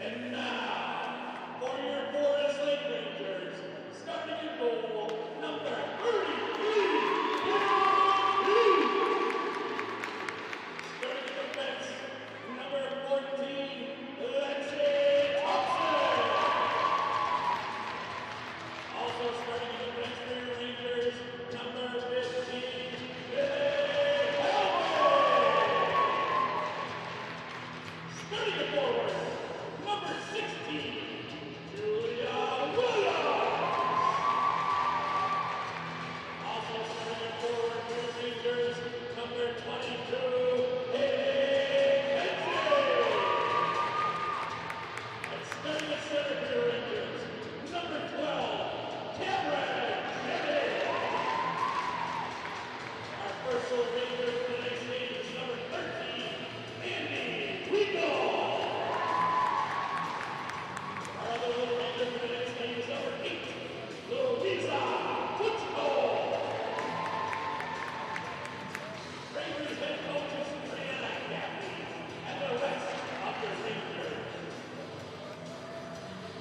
And now, for your Forest Lake Rangers, starting in goal, number 33, starting in defense, number 14, Lexi Thompson. Also starting in defense for your Rangers, number 15, starting at forward, number 16, Julia Williams. Also starting at forward for the Rangers, number 22, Haley Gentry. And starting at center for the Rangers, number 12, Cameron Jennings. Our first Ranger for the next game is number 13, Andy Weagle. Our other little Ranger for the next game is number 8, Louisa Football. Rangers head coaches Brianna Gaffney and the rest of the Rangers.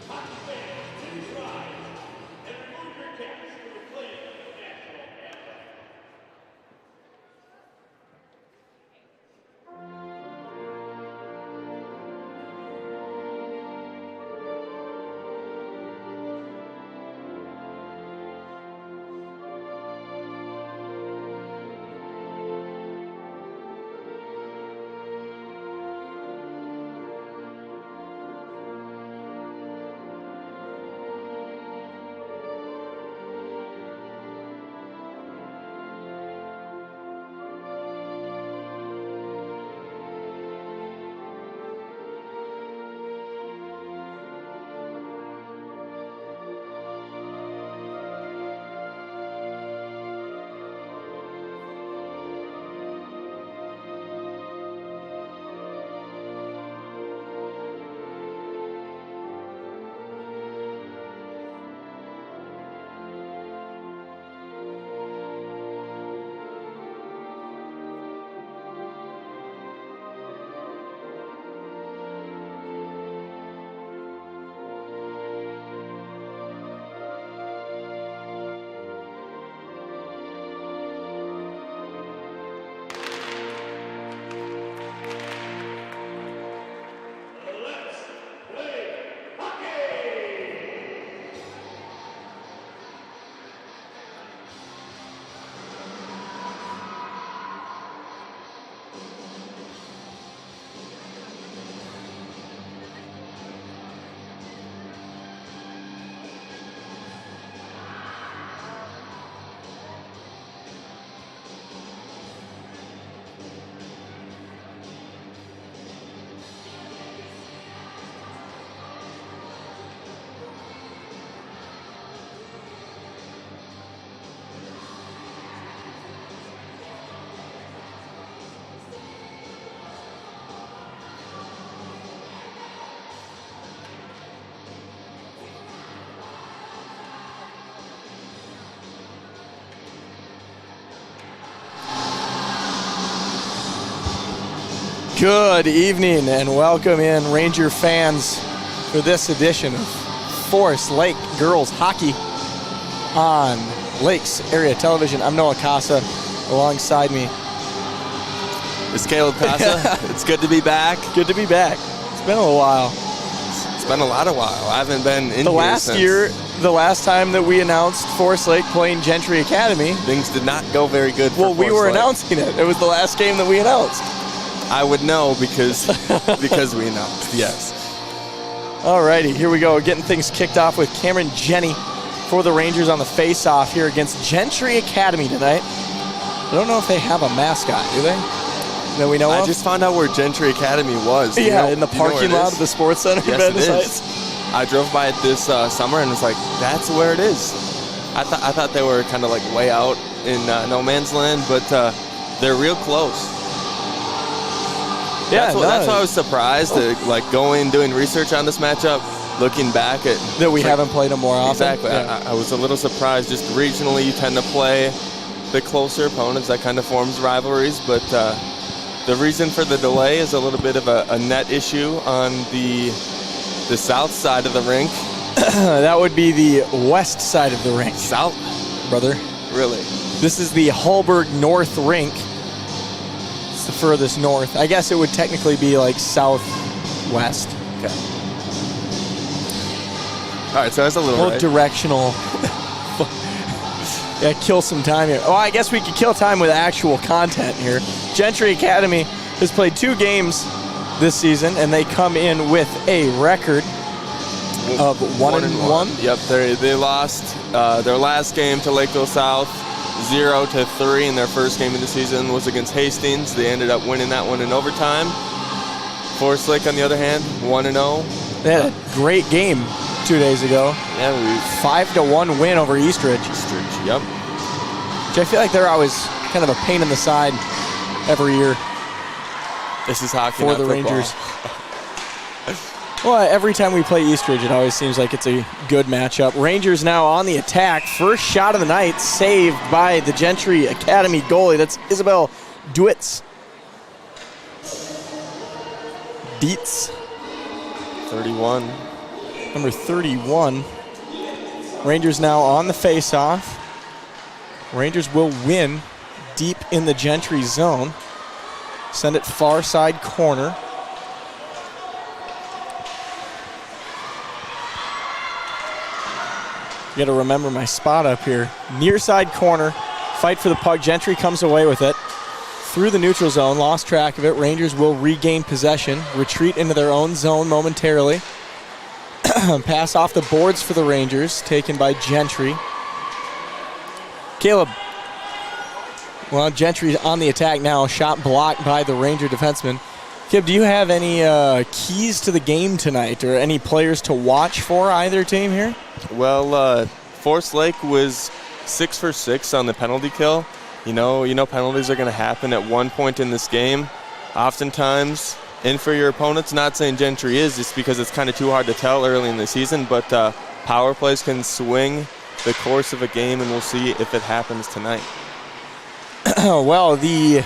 Hockey fans, please rise and remove your caps for the playing of the national anthem. Let's play hockey! Good evening and welcome in Ranger fans for this edition of Forest Lake Girls Hockey on Lakes Area Television. I'm Noah Casa. Alongside me, It's Caleb Casa. It's good to be back. Good to be back. It's been a little while. It's been a lot of while. I haven't been in here since. The last time that we announced Forest Lake playing Gentry Academy, Things did not go very good for well, we Forest were Lake. announcing it. It was the last game that we announced. I would know because we announced, yes. Alrighty, here we go. Getting things kicked off with Cameron Jennings for the Rangers on the face-off here against Gentry Academy tonight. I don't know if they have a mascot, do they? That we know of? I just found out where Gentry Academy was. Yeah, in the parking lot of the Sports Center. Yes, it is. I drove by it this summer and was like, that's where it is. I thought they were kind of like way out in no man's land, but they're real close. Yeah, that's why I was surprised to like going doing research on this matchup, looking back at that we haven't played them more often. Exactly. Yeah. I was a little surprised. Just regionally, you tend to play the closer opponents. That kind of forms rivalries, but the reason for the delay is a little bit of a net issue on the the south side of the rink. That would be the west side of the rink. South? Brother. Really? This is the Hallberg North rink. It's the furthest north. I guess it would technically be like southwest. Okay. All right, so that's a little right. Directional. Yeah, kill some time here. Oh, I guess we could kill time with actual content here. Gentry Academy has played 2 games this season, and they come in with a record of 1-1. Yep, they lost their last game to Lakeville South 0-3, and their first game of the season was against Hastings. They ended up winning that one in overtime. Forest Lake, on the other hand, 1-0. They had a great game 2 days ago. Yeah, 5-1 win over Eastridge. Yep. Which I feel like they're always kind of a pain in the side every year. This is hockey, for not the football. Rangers. Well, every time we play Eastridge, it always seems like it's a good matchup. Rangers now on the attack. First shot of the night, saved by the Gentry Academy goalie. That's Isabel Dietz. 31. Number 31. Rangers now on the face-off. Rangers will win deep in the Gentry zone. Send it far side corner. You got to remember my spot up here. Near side corner. Fight for the puck. Gentry comes away with it. Through the neutral zone. Lost track of it. Rangers will regain possession. Retreat into their own zone momentarily. Pass off the boards for the Rangers. Taken by Gentry. Caleb. Well, Gentry's on the attack now. Shot blocked by the Ranger defenseman. Caleb, do you have any keys to the game tonight or any players to watch for either team here? Well, Forest Lake was 6 for 6 on the penalty kill. You know penalties are going to happen at one point in this game. Oftentimes, and for your opponents, not saying Gentry is, just because it's kind of too hard to tell early in the season, but power plays can swing the course of a game, and we'll see if it happens tonight. Well, I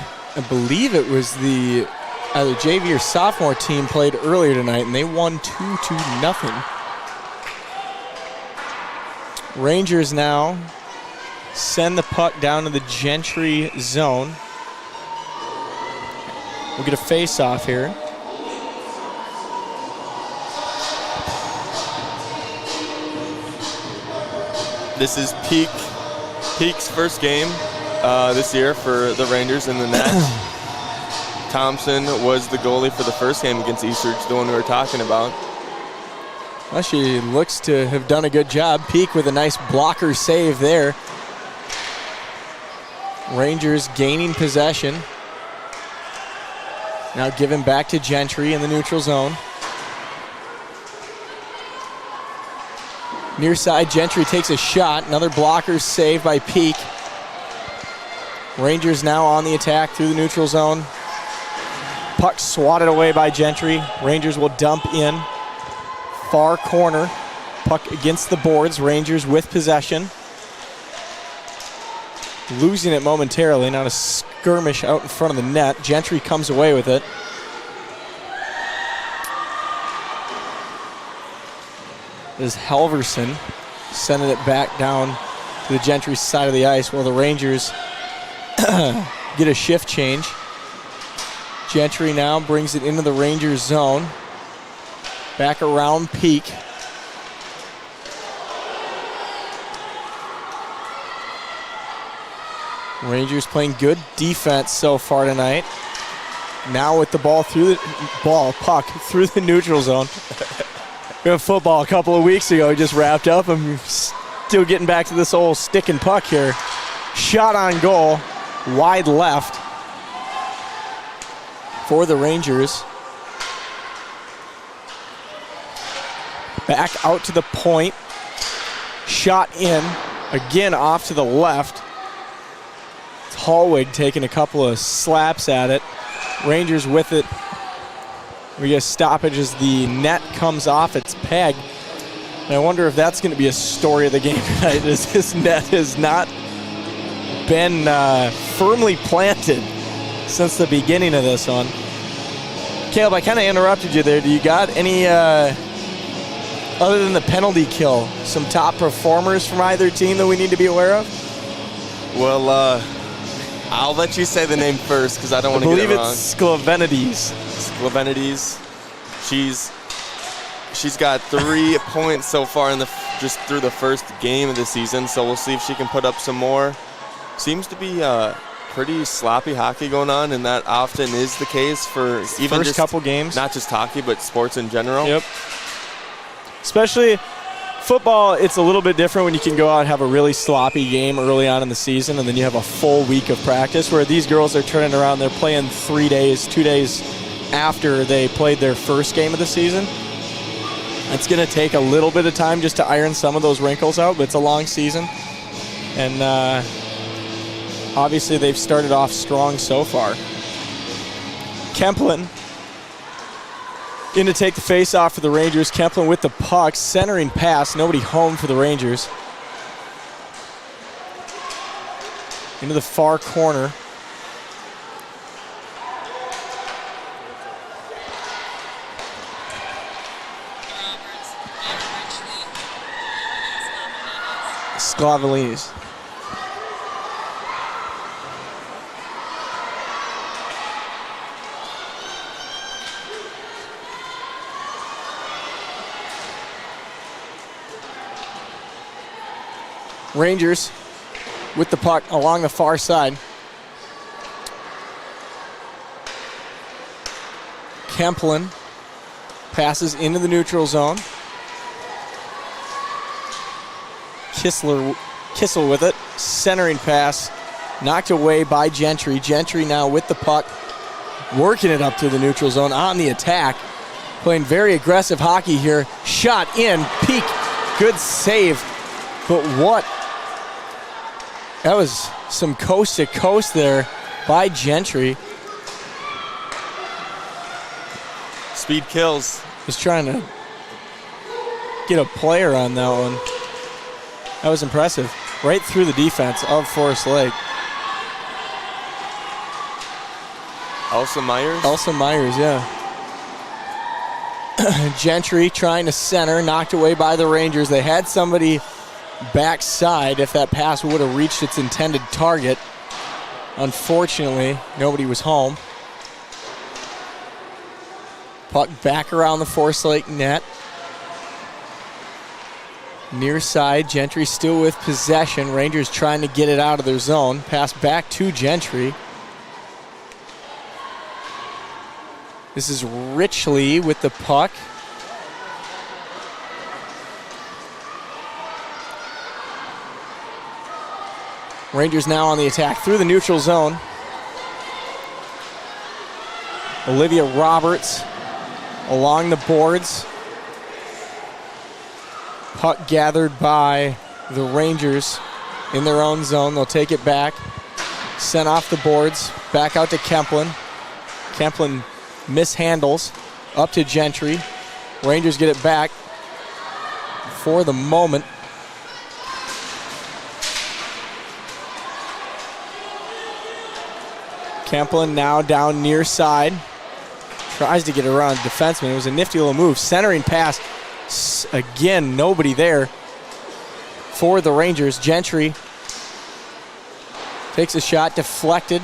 believe it was the either JV or sophomore team played earlier tonight, and they won 2-0. Rangers now send the puck down to the Gentry zone. We'll get a face-off here. This is Peak's first game this year for the Rangers in the net. Thompson was the goalie for the first game against Eastridge, the one we were talking about. Well, she looks to have done a good job. Peak with a nice blocker save there. Rangers gaining possession. Now given back to Gentry in the neutral zone. Near side, Gentry takes a shot. Another blocker save by Peak. Rangers now on the attack through the neutral zone. Puck swatted away by Gentry. Rangers will dump in. Far corner. Puck against the boards. Rangers with possession. Losing it momentarily. Now a skirmish out in front of the net. Gentry comes away with it. This is Halverson sending it back down to the Gentry side of the ice while the Rangers get a shift change. Gentry now brings it into the Rangers zone. Back around Peak. Rangers playing good defense so far tonight. Now with the puck through the neutral zone. We have football a couple of weeks ago. We just wrapped up. I'm still getting back to this old stick and puck here. Shot on goal, wide left for the Rangers. Back out to the point. Shot in, again off to the left. It's Hallwig taking a couple of slaps at it. Rangers with it. We get a stoppage as the net comes off its peg. And I wonder if that's going to be a story of the game tonight, as this net has not been firmly planted since the beginning of this one. Caleb, I kind of interrupted you there. Do you got any other than the penalty kill, some top performers from either team that we need to be aware of? Well, I'll let you say the name first because I don't want to get it wrong. I believe it's Sklavenides. Sklavenides. She's got 3 points so far in just through the first game of the season, so we'll see if she can put up some more. Seems to be pretty sloppy hockey going on, and that often is the case for even first just couple games. Not just hockey, but sports in general. Yep. Especially football, it's a little bit different when you can go out and have a really sloppy game early on in the season, and then you have a full week of practice, where these girls are turning around. They're playing 2 days after they played their first game of the season. It's going to take a little bit of time just to iron some of those wrinkles out, but it's a long season. And obviously they've started off strong so far. Kemplin in to take the face-off for the Rangers. Kemplin with the puck, centering pass. Nobody home for the Rangers. Into the far corner. Sklavenides. Rangers with the puck along the far side. Kemplin passes into the neutral zone. Kissel with it. Centering pass. Knocked away by Gentry. Gentry now with the puck. Working it up to the neutral zone on the attack. Playing very aggressive hockey here. Shot in. Peak. Good save. But what? That was some coast to coast there by Gentry. Speed kills. Was trying to get a player on that one. That was impressive. Right through the defense of Forest Lake. Elsa Myers? Elsa Myers, yeah. Gentry trying to center, knocked away by the Rangers. They had somebody backside if that pass would have reached its intended target. Unfortunately, nobody was home. Puck back around the Forest Lake net. Near side, Gentry still with possession. Rangers trying to get it out of their zone. Pass back to Gentry. This is Richley with the puck. Rangers now on the attack through the neutral zone. Olivia Roberts along the boards. Puck gathered by the Rangers in their own zone. They'll take it back. Sent off the boards. Back out to Kemplin. Kemplin mishandles. Up to Gentry. Rangers get it back for the moment. Kemplin now down near side. Tries to get around the defenseman. It was a nifty little move. Centering pass. Again, nobody there for the Rangers. Gentry takes a shot, deflected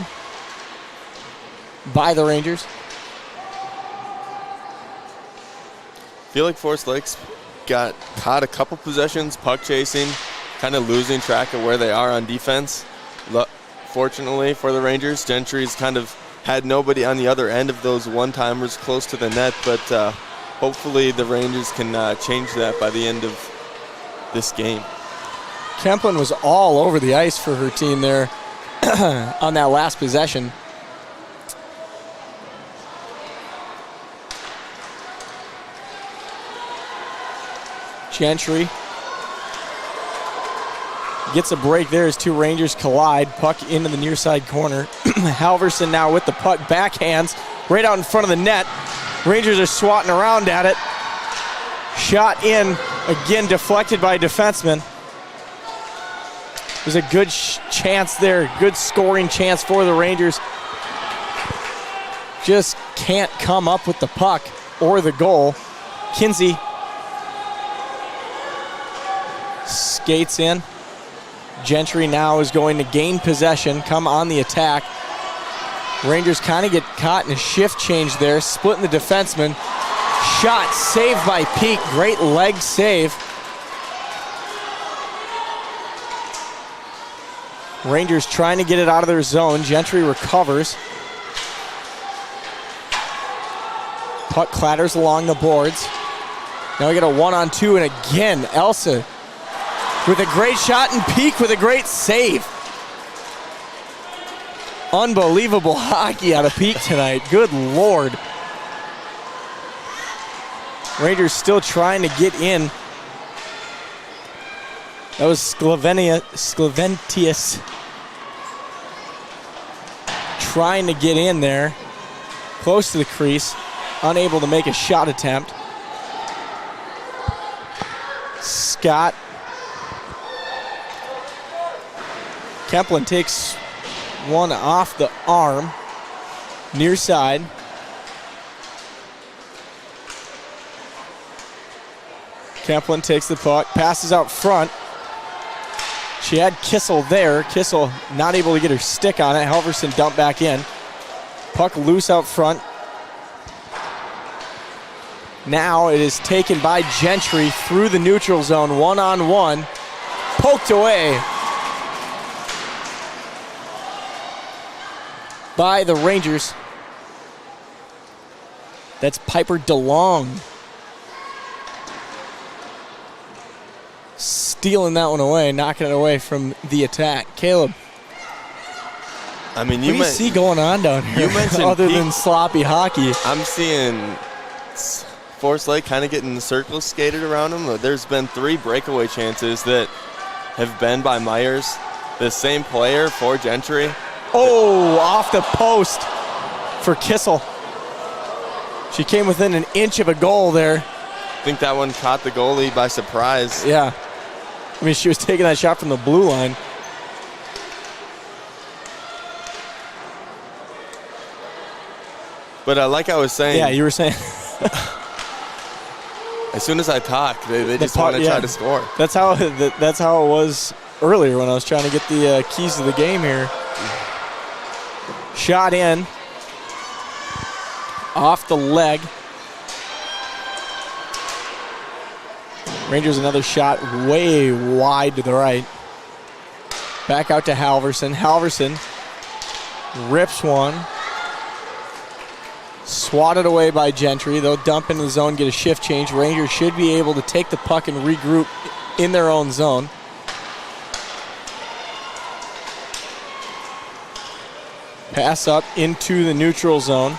by the Rangers. I feel like Forest Lake's got caught a couple possessions, puck chasing, kind of losing track of where they are on defense. Fortunately for the Rangers, Gentry's kind of had nobody on the other end of those one-timers close to the net, but hopefully the Rangers can change that by the end of this game. Kemplin was all over the ice for her team there on that last possession. Gentry gets a break there as two Rangers collide. Puck into the near side corner. Halverson now with the puck, backhands right out in front of the net. Rangers are swatting around at it. Shot in, again deflected by a defenseman. There's a good chance there, good scoring chance for the Rangers. Just can't come up with the puck or the goal. Kinsey skates in. Gentry now is going to gain possession, come on the attack. Rangers kind of get caught in a shift change there, splitting the defenseman. Shot saved by Peak, great leg save. Rangers trying to get it out of their zone. Gentry recovers. Puck clatters along the boards. Now we get a 1-on-2, and again, Elsa with a great shot, and Peak with a great save. Unbelievable hockey out of Peak tonight. Good Lord. Rangers still trying to get in. That was Sklaventius trying to get in there, close to the crease, unable to make a shot attempt. Scott. Kemplin takes one off the arm, near side. Kemplin takes the puck, passes out front. She had Kissel there. Kissel not able to get her stick on it. Halverson dumped back in. Puck loose out front. Now it is taken by Gentry through the neutral zone, 1-on-1. Poked away by the Rangers. That's Piper DeLong stealing that one away, knocking it away from the attack. Caleb, I mean, what do you see going on down here? You mentioned other Peak. than sloppy hockey. I'm seeing Forest Lake kind of getting circles skated around them. There's been 3 breakaway chances that have been by Myers, the same player for Gentry. Oh, off the post for Kissel. She came within an inch of a goal there. I think that one caught the goalie by surprise. Yeah. I mean, she was taking that shot from the blue line. But like I was saying, Yeah, you were saying. as soon as I talk, they just want to try to score. That's how it was earlier when I was trying to get the keys to the game here. Shot in. Off the leg. Rangers another shot way wide to the right. Back out to Halverson. Halverson rips one. Swatted away by Gentry. They'll dump into the zone, get a shift change. Rangers should be able to take the puck and regroup in their own zone. Pass up into the neutral zone.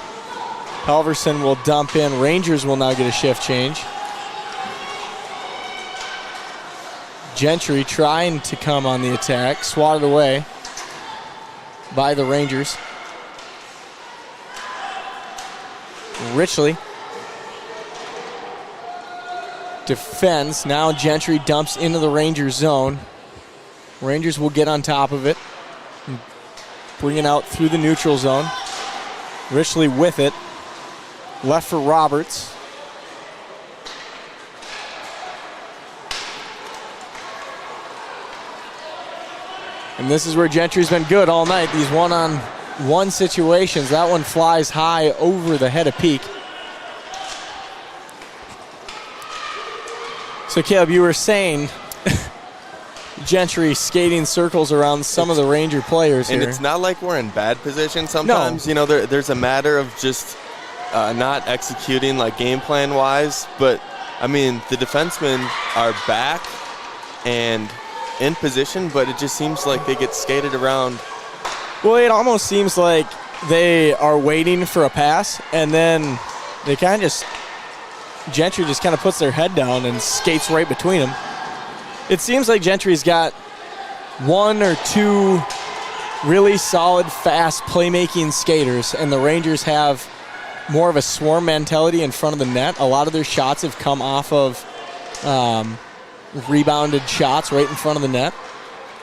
Halverson will dump in. Rangers will now get a shift change. Gentry trying to come on the attack. Swatted away by the Rangers. Richley defends. Now Gentry dumps into the Rangers zone. Rangers will get on top of it. Bring it out through the neutral zone. Richley with it. Left for Roberts. And this is where Gentry's been good all night. These one-on-one situations. That one flies high over the head of Peak. So Caleb, you were saying Gentry skating circles around some of the Ranger players here. And it's not like we're in bad position sometimes. No. You know, there's a matter of just not executing like game plan wise. But, I mean, the defensemen are back and in position, but it just seems like they get skated around. Well, it almost seems like they are waiting for a pass, and then they kind of just, Gentry just kind of puts their head down and skates right between them. It seems like Gentry's got 1 or 2 really solid, fast playmaking skaters, and the Rangers have more of a swarm mentality in front of the net. A lot of their shots have come off of rebounded shots right in front of the net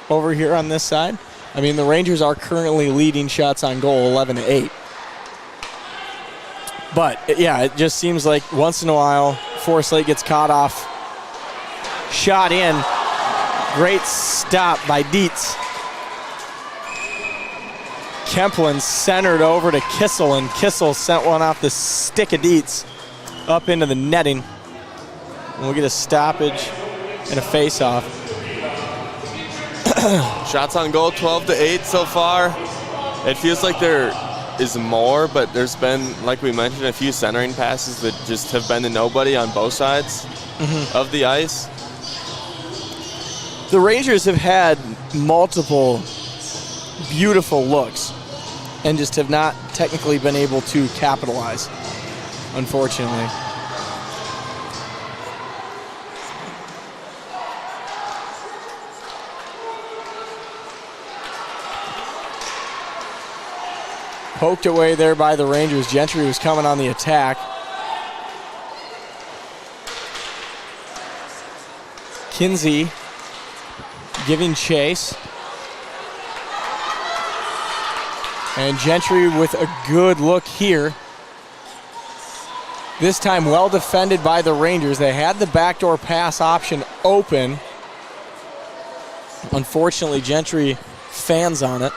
over here on this side. I mean, the Rangers are currently leading shots on goal 11-8. But, yeah, it just seems like once in a while, Forest Lake gets caught off. Shot in. Great stop by Dietz. Kemplin centered over to Kissel, and Kissel sent one off the stick of Dietz up into the netting. And we'll get a stoppage and a face-off. Shots on goal, 12-8 so far. It feels like there is more, but there's been, like we mentioned, a few centering passes that just have been to nobody on both sides of the ice. The Rangers have had multiple beautiful looks and just have not technically been able to capitalize, unfortunately. Poked away there by the Rangers. Gentry was coming on the attack. Kinsey giving chase. And Gentry with a good look here. This time well defended by the Rangers. They had the backdoor pass option open. Unfortunately, Gentry fans on it.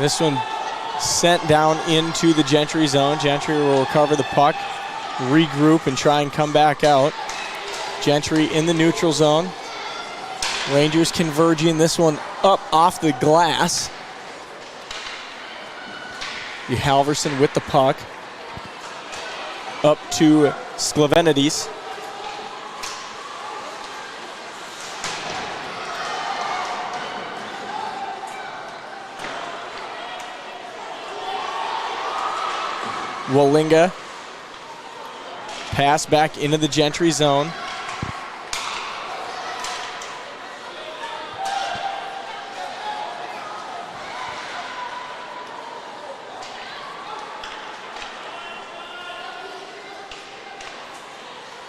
This one sent down into the Gentry zone. Gentry will recover the puck, regroup, and try and come back out. Gentry in the neutral zone. Rangers converging this one up off the glass. Halverson with the puck. Up to Sklavenides. Wallinga. Pass back into the Gentry zone.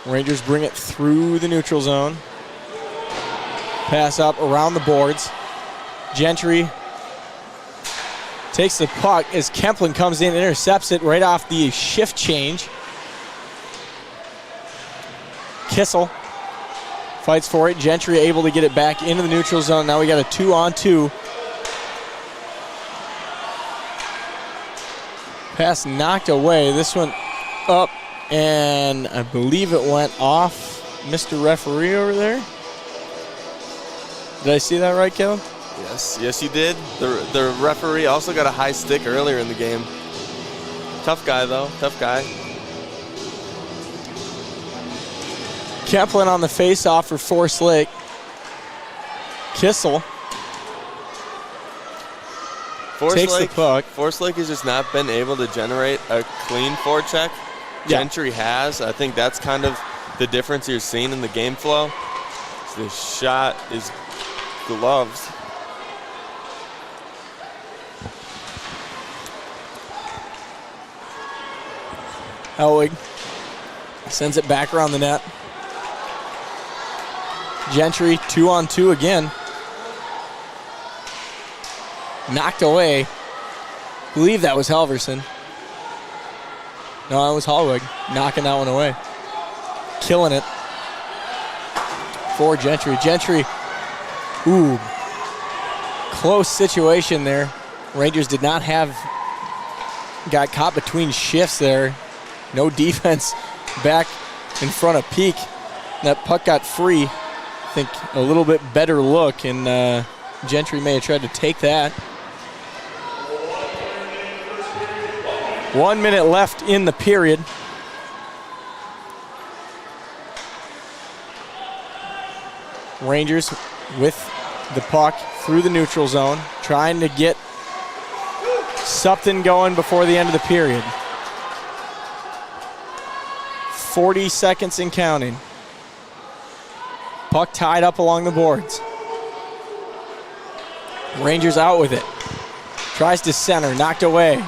Rangers bring it through the neutral zone. Pass up around the boards. Gentry takes the puck as Kemplin comes in, intercepts it right off the shift change. Kissel fights for it. Gentry able to get it back into the neutral zone. Now we got a 2-on-2. Pass knocked away. This one up, and I believe it went off Mr. Referee over there. Did I see that right, Kevin? Yes, you did. The referee also got a high stick earlier in the game. Tough guy, though. Tough guy. Kemplin on the face-off for Forest Lake. Kissel takes the puck. Forest Lake has just not been able to generate a clean forecheck. Yeah. Gentry has. I think that's kind of the difference you're seeing in the game flow. The shot is gloved. Helwig sends it back around the net. Gentry 2-on-2 again. Knocked away. I believe that was Halverson. No, it was Hallwig knocking that one away. Killing it for Gentry. Gentry, ooh, close situation there. Rangers did not got caught between shifts there. No defense back in front of Peak. That puck got free. I think a little bit better look, and Gentry may have tried to take that. 1 minute left in the period. Rangers with the puck through the neutral zone, trying to get something going before the end of the period. 40 seconds and counting. Puck tied up along the boards. Rangers out with it. Tries to center, knocked away.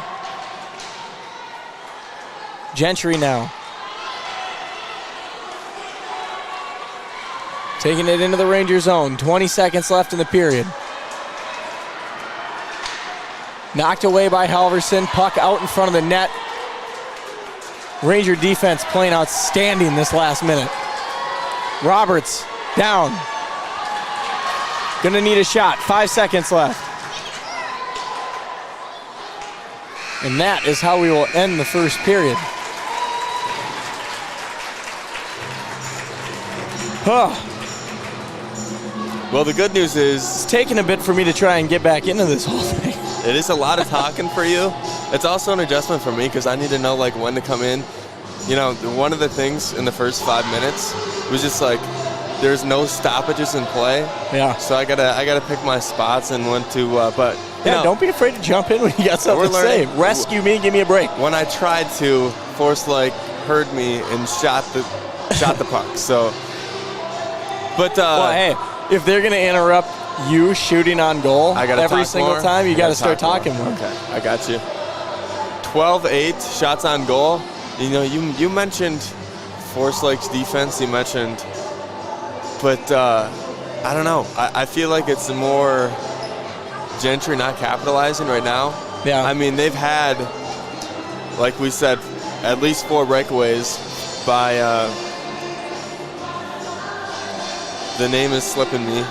Gentry now. Taking it into the Ranger zone. 20 seconds left in the period. Knocked away by Halverson. Puck out in front of the net. Ranger defense playing outstanding this last minute. Roberts down. Gonna need a shot. 5 seconds left. And that is how we will end the first period. Well, the good news is It's taken a bit for me to try and get back into this whole thing. it is a lot of talking for you. It's also an adjustment for me because I need to know like when to come in. You know, one of the things in the first 5 minutes was just like there's no stoppages in play. Yeah. So I gotta pick my spots and when to. But you know, don't be afraid to jump in when you got something to say. Rescue me, give me a break. When I tried to, Force Lake heard me and shot the puck. So, but Well, hey, if they're gonna interrupt you shooting on goal I gotta every talk single more. time, you I got to start talking more. Okay, I got you. 12-8 shots on goal. You know, you mentioned Force Lake's defense. You mentioned, but I don't know. I feel like it's more Gentry not capitalizing right now. Yeah. I mean, they've had, like we said, at least 4 breakaways by. The name is slipping me.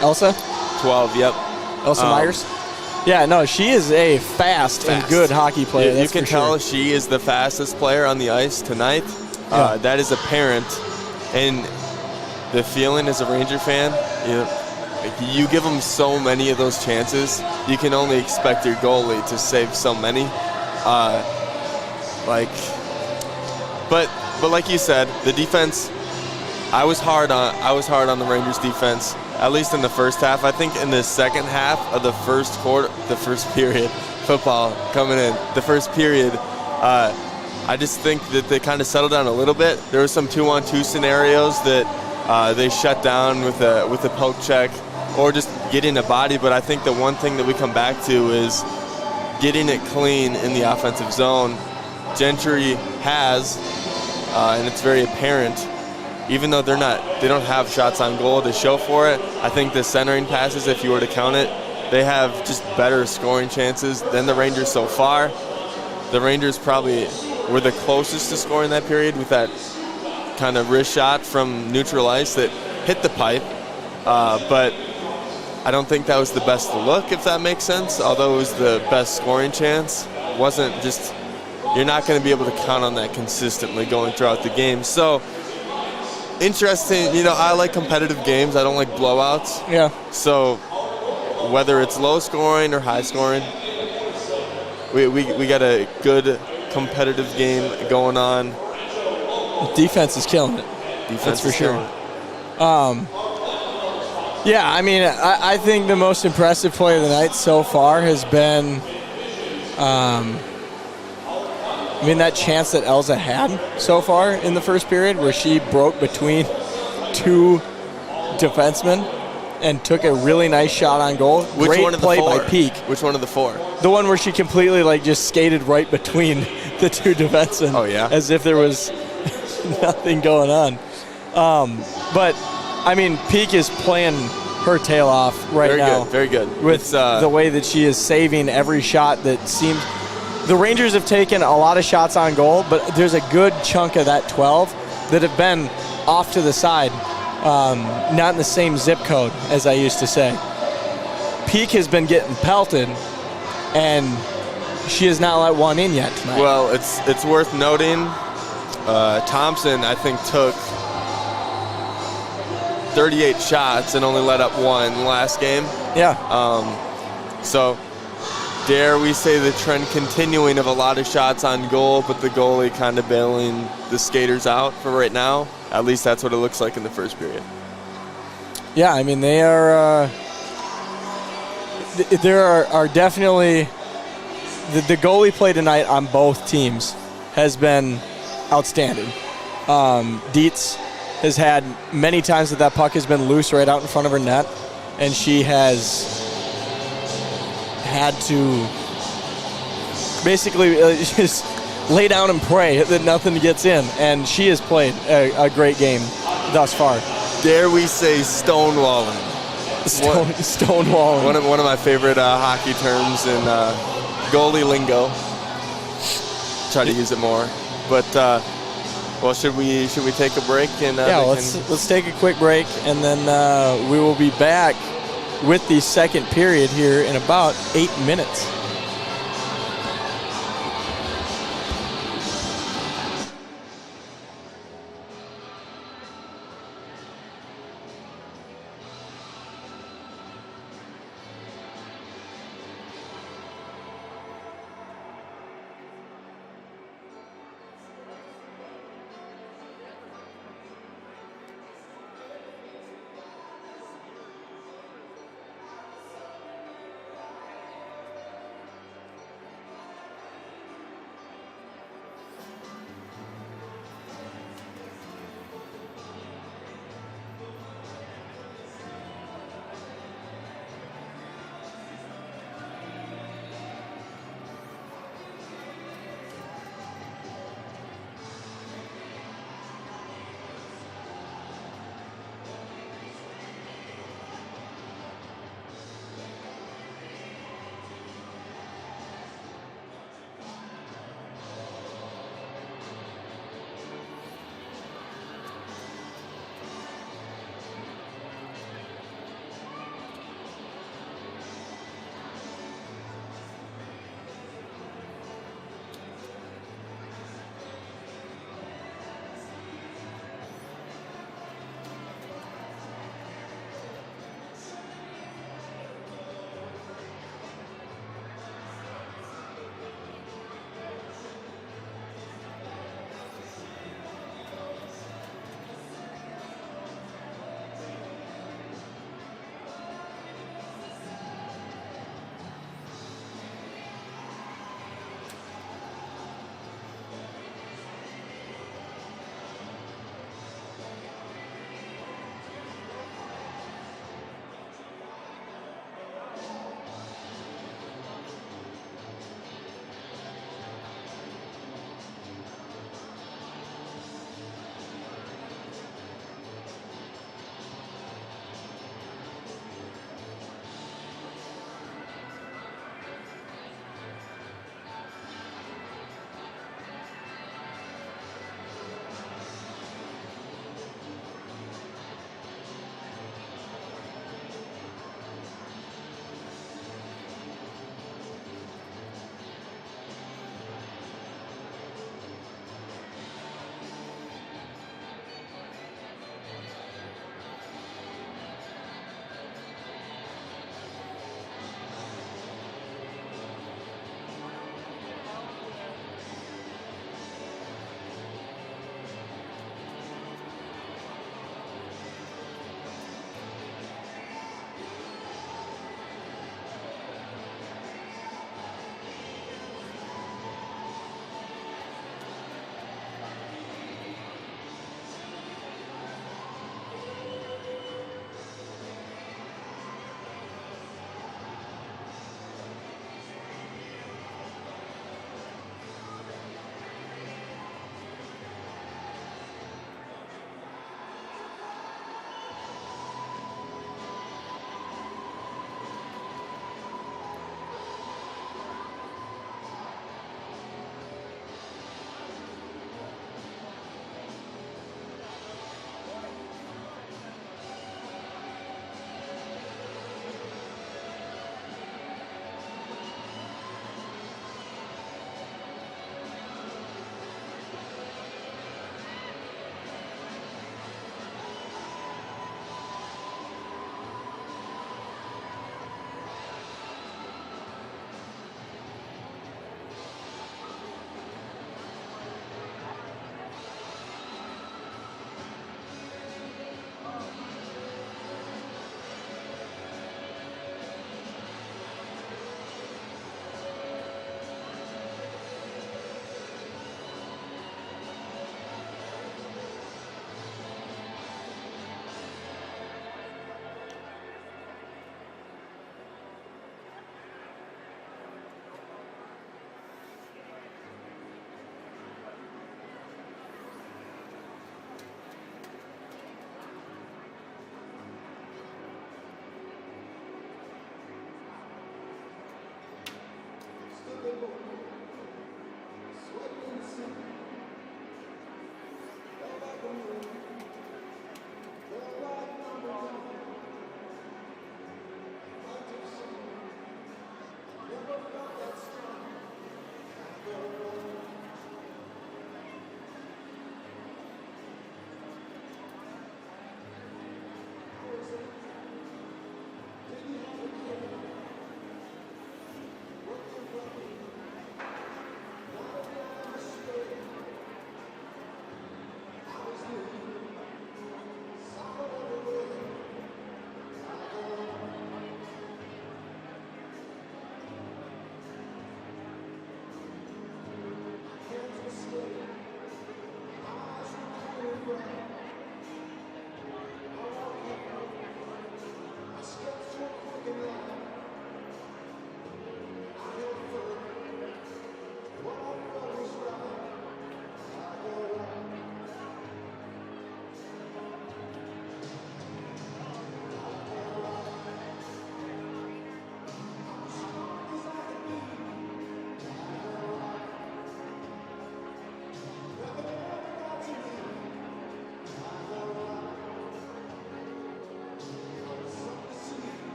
Elsa? 12. Yep. Elsa Myers? Yeah, no, she is a fast and good hockey player. You That's can for tell sure. she is the fastest player on the ice tonight. Yeah. That is apparent. And the feeling as a Ranger fan, you give them so many of those chances, you can only expect your goalie to save so many. But like you said, the defense. I was hard on the Rangers defense, at least in the first half. I think in the second half of the first period, football coming in, the first period, I just think that they kind of settled down a little bit. There were some 2-on-2 scenarios that they shut down with a poke check or just getting a body. But I think the one thing that we come back to is getting it clean in the offensive zone. Gentry has, and it's very apparent. Even though they don't have shots on goal to show for it, I think the centering passes, if you were to count it, they have just better scoring chances than the Rangers so far. The Rangers probably were the closest to scoring that period with that kind of wrist shot from neutral ice that hit the pipe. But I don't think that was the best look, if that makes sense. Although it was the best scoring chance, wasn't just. You're not going to be able to count on that consistently going throughout the game. So. Interesting, I like competitive games. I don't like blowouts. Yeah. So whether it's low scoring or high scoring, we got a good competitive game going on. Defense is killing it. That's for sure. Yeah, I mean, I think the most impressive play of the night so far has been, that chance that Elsa had so far in the first period where she broke between 2 defensemen and took a really nice shot on goal. Great play by Peak. Which one of the 4? The one where she completely just skated right between the 2 defensemen. Oh, yeah? As if there was nothing going on. But, Peak is playing her tail off right now. Very good. With the way that she is saving every shot that seems... The Rangers have taken a lot of shots on goal, but there's a good chunk of that 12 that have been off to the side, not in the same zip code, as I used to say. Peak has been getting pelted, and she has not let one in yet tonight. Well, it's worth noting, Thompson, I think, took 38 shots and only let up 1 last game. Yeah. So... Dare we say the trend continuing of a lot of shots on goal, but the goalie kind of bailing the skaters out for right now? At least that's what it looks like in the first period. Yeah, they are. There are definitely the goalie play tonight on both teams has been outstanding. Dietz has had many times that puck has been loose right out in front of her net, and she has had to basically just lay down and pray that nothing gets in, and she has played a great game thus far. Dare we say stonewalling? Stonewalling. One of my favorite hockey terms in goalie lingo. try to use it more. But well, should we take a break and let's take a quick break, and then we will be back with the second period here in about 8 minutes.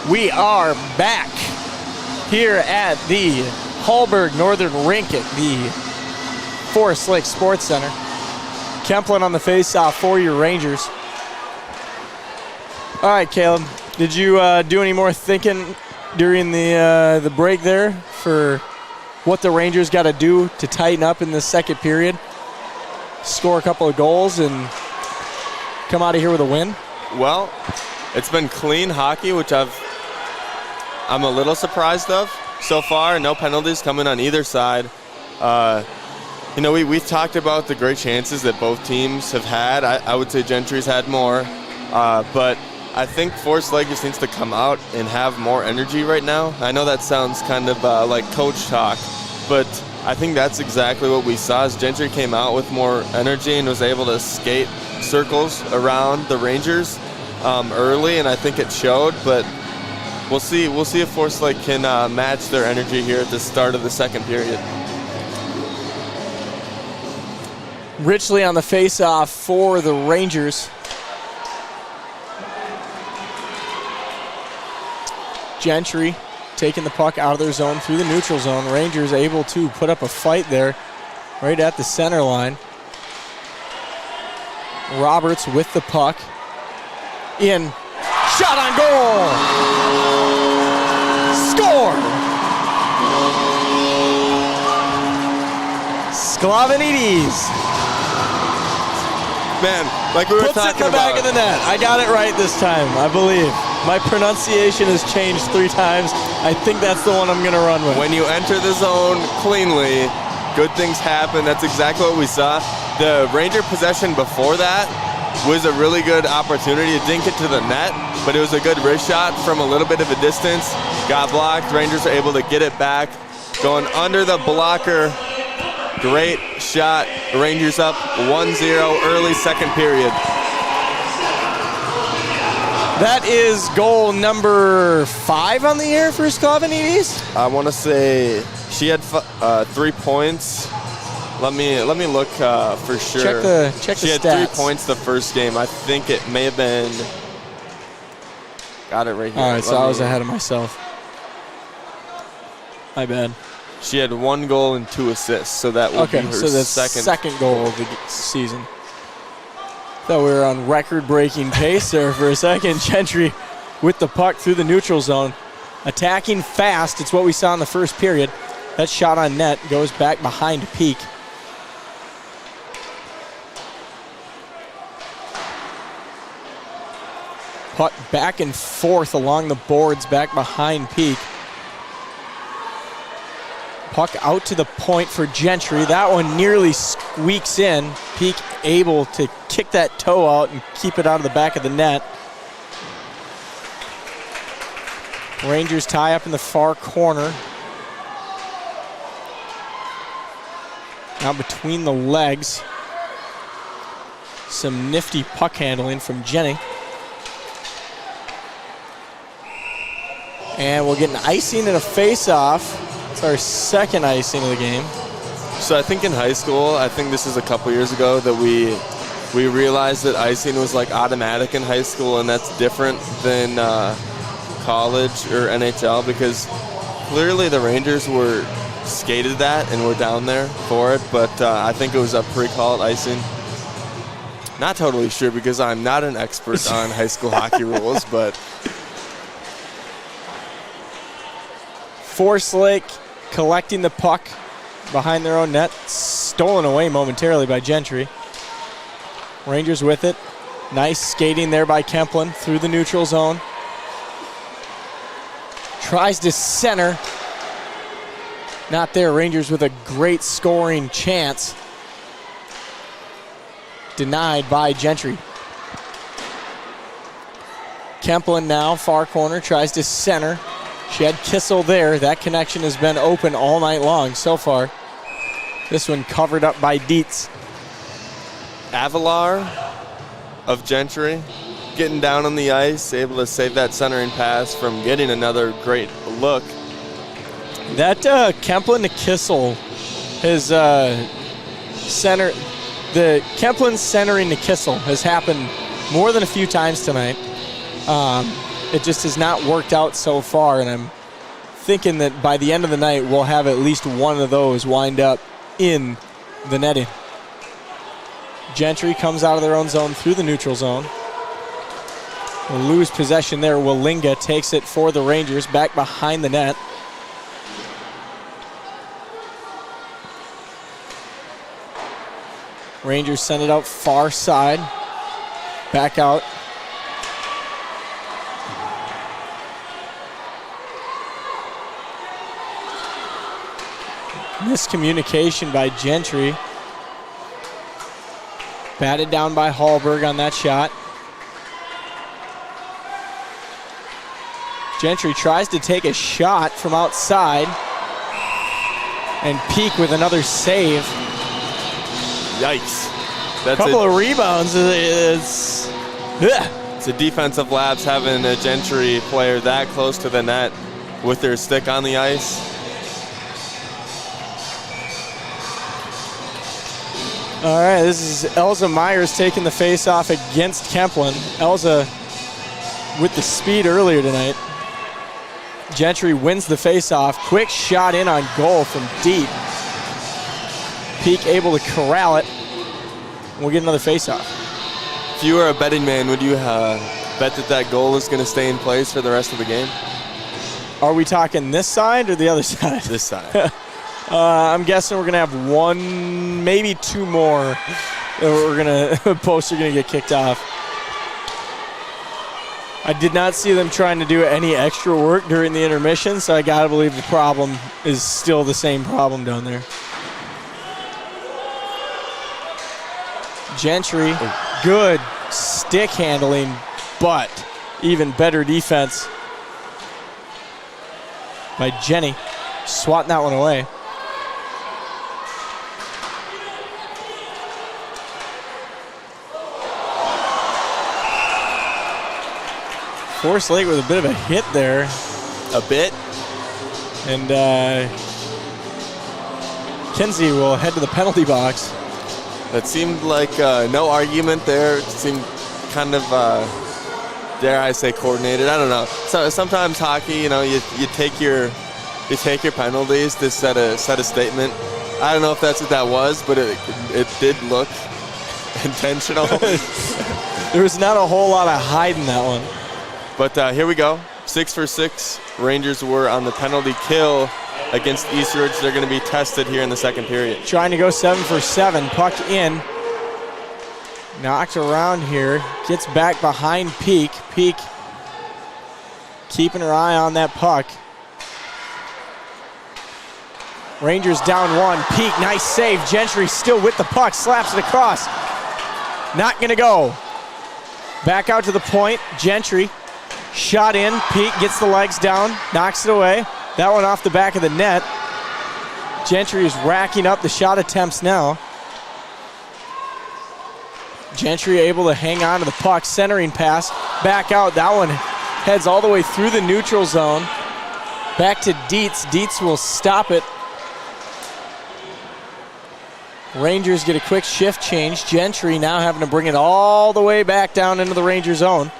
We are back here at the Hallberg Northern Rink at the Forest Lake Sports Center. Kemplin on the face-off for your Rangers. All right, Caleb, did you do any more thinking during the break there for what the Rangers got to do to tighten up in the second period, score a couple of goals, and come out of here with a win? Well, It's been clean hockey, which I'm a little surprised of so far. No penalties coming on either side. We talked about the great chances that both teams have had. I would say Gentry's had more, but I think Forest Lake just needs to come out and have more energy right now. I know that sounds kind of like coach talk, but I think that's exactly what we saw as Gentry came out with more energy and was able to skate circles around the Rangers early, and I think it showed, but we'll see if Forest Lake can match their energy here at the start of the second period. Richley on the face-off for the Rangers. Gentry taking the puck out of their zone through the neutral zone. Rangers able to put up a fight there right at the center line. Roberts with the puck. In. Shot on goal! Score! Sklavenides. Man, like we were Puts talking it in the back about. of the net. I got it right this time, I believe. My pronunciation has changed 3 times. I think that's the one I'm going to run with. When you enter the zone cleanly, good things happen. That's exactly what we saw. The Ranger possession before that was a really good opportunity. It didn't get to the net, but it was a good wrist shot from a little bit of a distance. Got blocked. Rangers are able to get it back. Going under the blocker. Great shot. Rangers up 1-0 early second period. That is goal number 5 on the year for Sklavenides. I want to say she had 3 points. Let me look for sure. Check she the had stats. 3 points the first game. I think it may have been. Got it right here. All right, so I was ahead of myself. My bad. She had 1 goal and 2 assists, so that will be her so that's second goal of the season. Thought we were on record-breaking pace there for a second. Gentry with the puck through the neutral zone. Attacking fast. It's what we saw in the first period. That shot on net goes back behind Peak. Puck back and forth along the boards back behind Peak. Puck out to the point for Gentry. That one nearly squeaks in. Peak able to kick that toe out and keep it out of the back of the net. Rangers tie up in the far corner. Now between the legs. Some nifty puck handling from Jenny. And we'll get an icing and a face-off. It's our second icing of the game. So I think in high school, I think this is a couple years ago, that we realized that icing was like automatic in high school, and that's different than college or NHL, because clearly the Rangers were skated that and were down there for it, but I think it was a pre-called icing. Not totally sure because I'm not an expert on high school hockey rules, but Force Lake collecting the puck behind their own net, stolen away momentarily by Gentry. Rangers with it. Nice skating there by Kemplin through the neutral zone. Tries to center. Not there. Rangers with a great scoring chance. Denied by Gentry. Kemplin now, far corner, tries to center. She had Kissel there. That connection has been open all night long so far. This one covered up by Dietz. Avalar of Gentry getting down on the ice, able to save that centering pass from getting another great look. That Kemplin to Kissel, his center, the Kemplin centering to Kissel has happened more than a few times tonight. It just has not worked out so far, and I'm thinking that by the end of the night, we'll have at least one of those wind up in the netting. Gentry comes out of their own zone through the neutral zone. We'll lose possession there. Wallinga takes it for the Rangers back behind the net. Rangers send it out far side. Back out. Miscommunication by Gentry. Batted down by Hallberg on that shot. Gentry tries to take a shot from outside. And Peak with another save. Yikes. A couple of rebounds. It's a defensive lapse having a Gentry player that close to the net with their stick on the ice. All right, this is Elza Myers taking the face-off against Kemplin. Elza with the speed earlier tonight. Gentry wins the face-off. Quick shot in on goal from deep. Peak able to corral it. We'll get another face-off. If you were a betting man, would you bet that goal is going to stay in place for the rest of the game? Are we talking this side or the other side? This side. I'm guessing we're going to have one, maybe two more that we're going to post are going to get kicked off. I did not see them trying to do any extra work during the intermission, so I got to believe the problem is still the same problem down there. Gentry, good stick handling, but even better defense by Jenny. Swatting that one away. Force Lake with a bit of a hit there. A bit? And Kinsey will head to the penalty box. That seemed like no argument there. It seemed kind of, dare I say, coordinated. I don't know. So sometimes hockey, you know, you take your penalties to set a statement. I don't know if that's what that was, but it did look intentional. There was not a whole lot of hiding that one. But here we go. 6 for 6. Rangers were on the penalty kill against Eastridge. They're going to be tested here in the second period. Trying to go 7 for 7. Puck in. Knocked around here. Gets back behind Peak. Peak keeping her eye on that puck. Rangers down 1. Peak, nice save. Gentry still with the puck. Slaps it across. Not going to go. Back out to the point. Gentry. Shot in. Peak gets the legs down. Knocks it away. That one off the back of the net. Gentry is racking up the shot attempts now. Gentry able to hang on to the puck. Centering pass. Back out. That one heads all the way through the neutral zone. Back to Dietz. Dietz will stop it. Rangers get a quick shift change. Gentry now having to bring it all the way back down into the Ranger zone.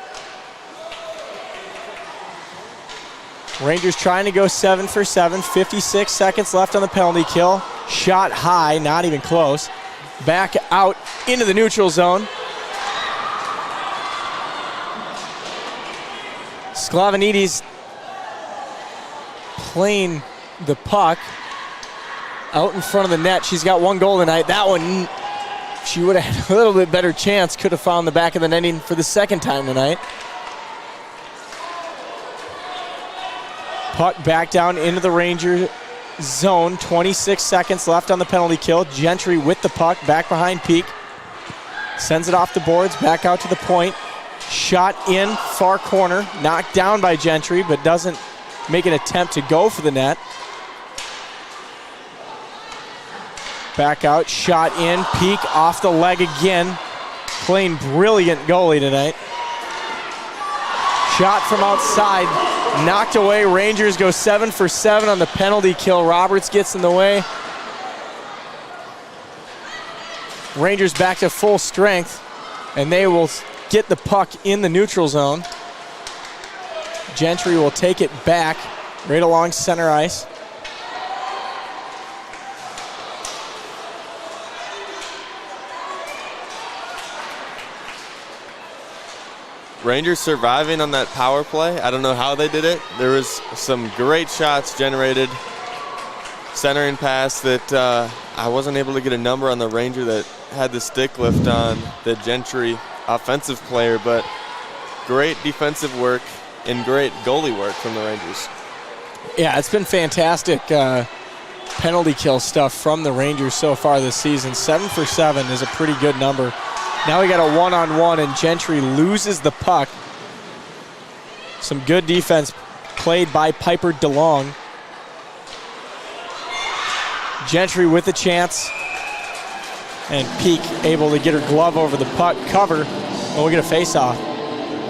Rangers trying to go 7 for 7. 56 seconds left on the penalty kill. Shot high, not even close. Back out into the neutral zone. Sklavenides playing the puck out in front of the net. She's got one goal tonight. That one, she would have had a little bit better chance. Could have found the back of the netting for the second time tonight. Puck back down into the Ranger zone. 26 seconds left on the penalty kill. Gentry with the puck back behind Peak. Sends it off the boards, back out to the point. Shot in, far corner. Knocked down by Gentry, but doesn't make an attempt to go for the net. Back out, shot in. Peak off the leg again. Playing brilliant goalie tonight. Shot from outside, knocked away. Rangers go 7 for 7 on the penalty kill. Roberts gets in the way. Rangers back to full strength, and they will get the puck in the neutral zone. Gentry will take it back right along center ice. Rangers surviving on that power play. I don't know how they did it. There was some great shots generated. Centering pass that I wasn't able to get a number on the Ranger that had the stick lift on the Gentry offensive player, but great defensive work and great goalie work from the Rangers. Yeah, it's been fantastic penalty kill stuff from the Rangers so far this season. 7 for 7 is a pretty good number. Now we got a one-on-one, and Gentry loses the puck. Some good defense played by Piper DeLong. Gentry with a chance, and Peak able to get her glove over the puck, cover, and we'll get a face-off.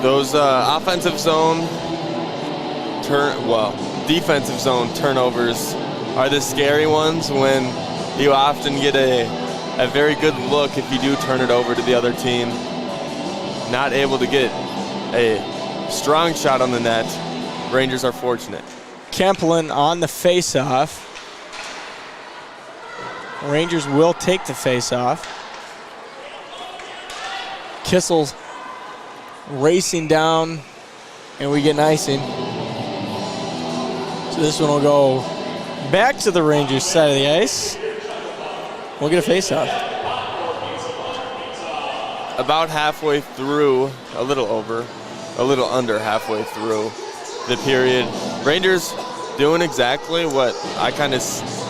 Those offensive zone defensive zone turnovers are the scary ones when you often get a very good look if you do turn it over to the other team. Not able to get a strong shot on the net. Rangers are fortunate. Kemplin on the face-off. Rangers will take the face-off. Kissel's racing down, and we get an icing. So this one will go back to the Rangers side of the ice. We'll get a face-off. About halfway through, a little under halfway through the period. Rangers doing exactly what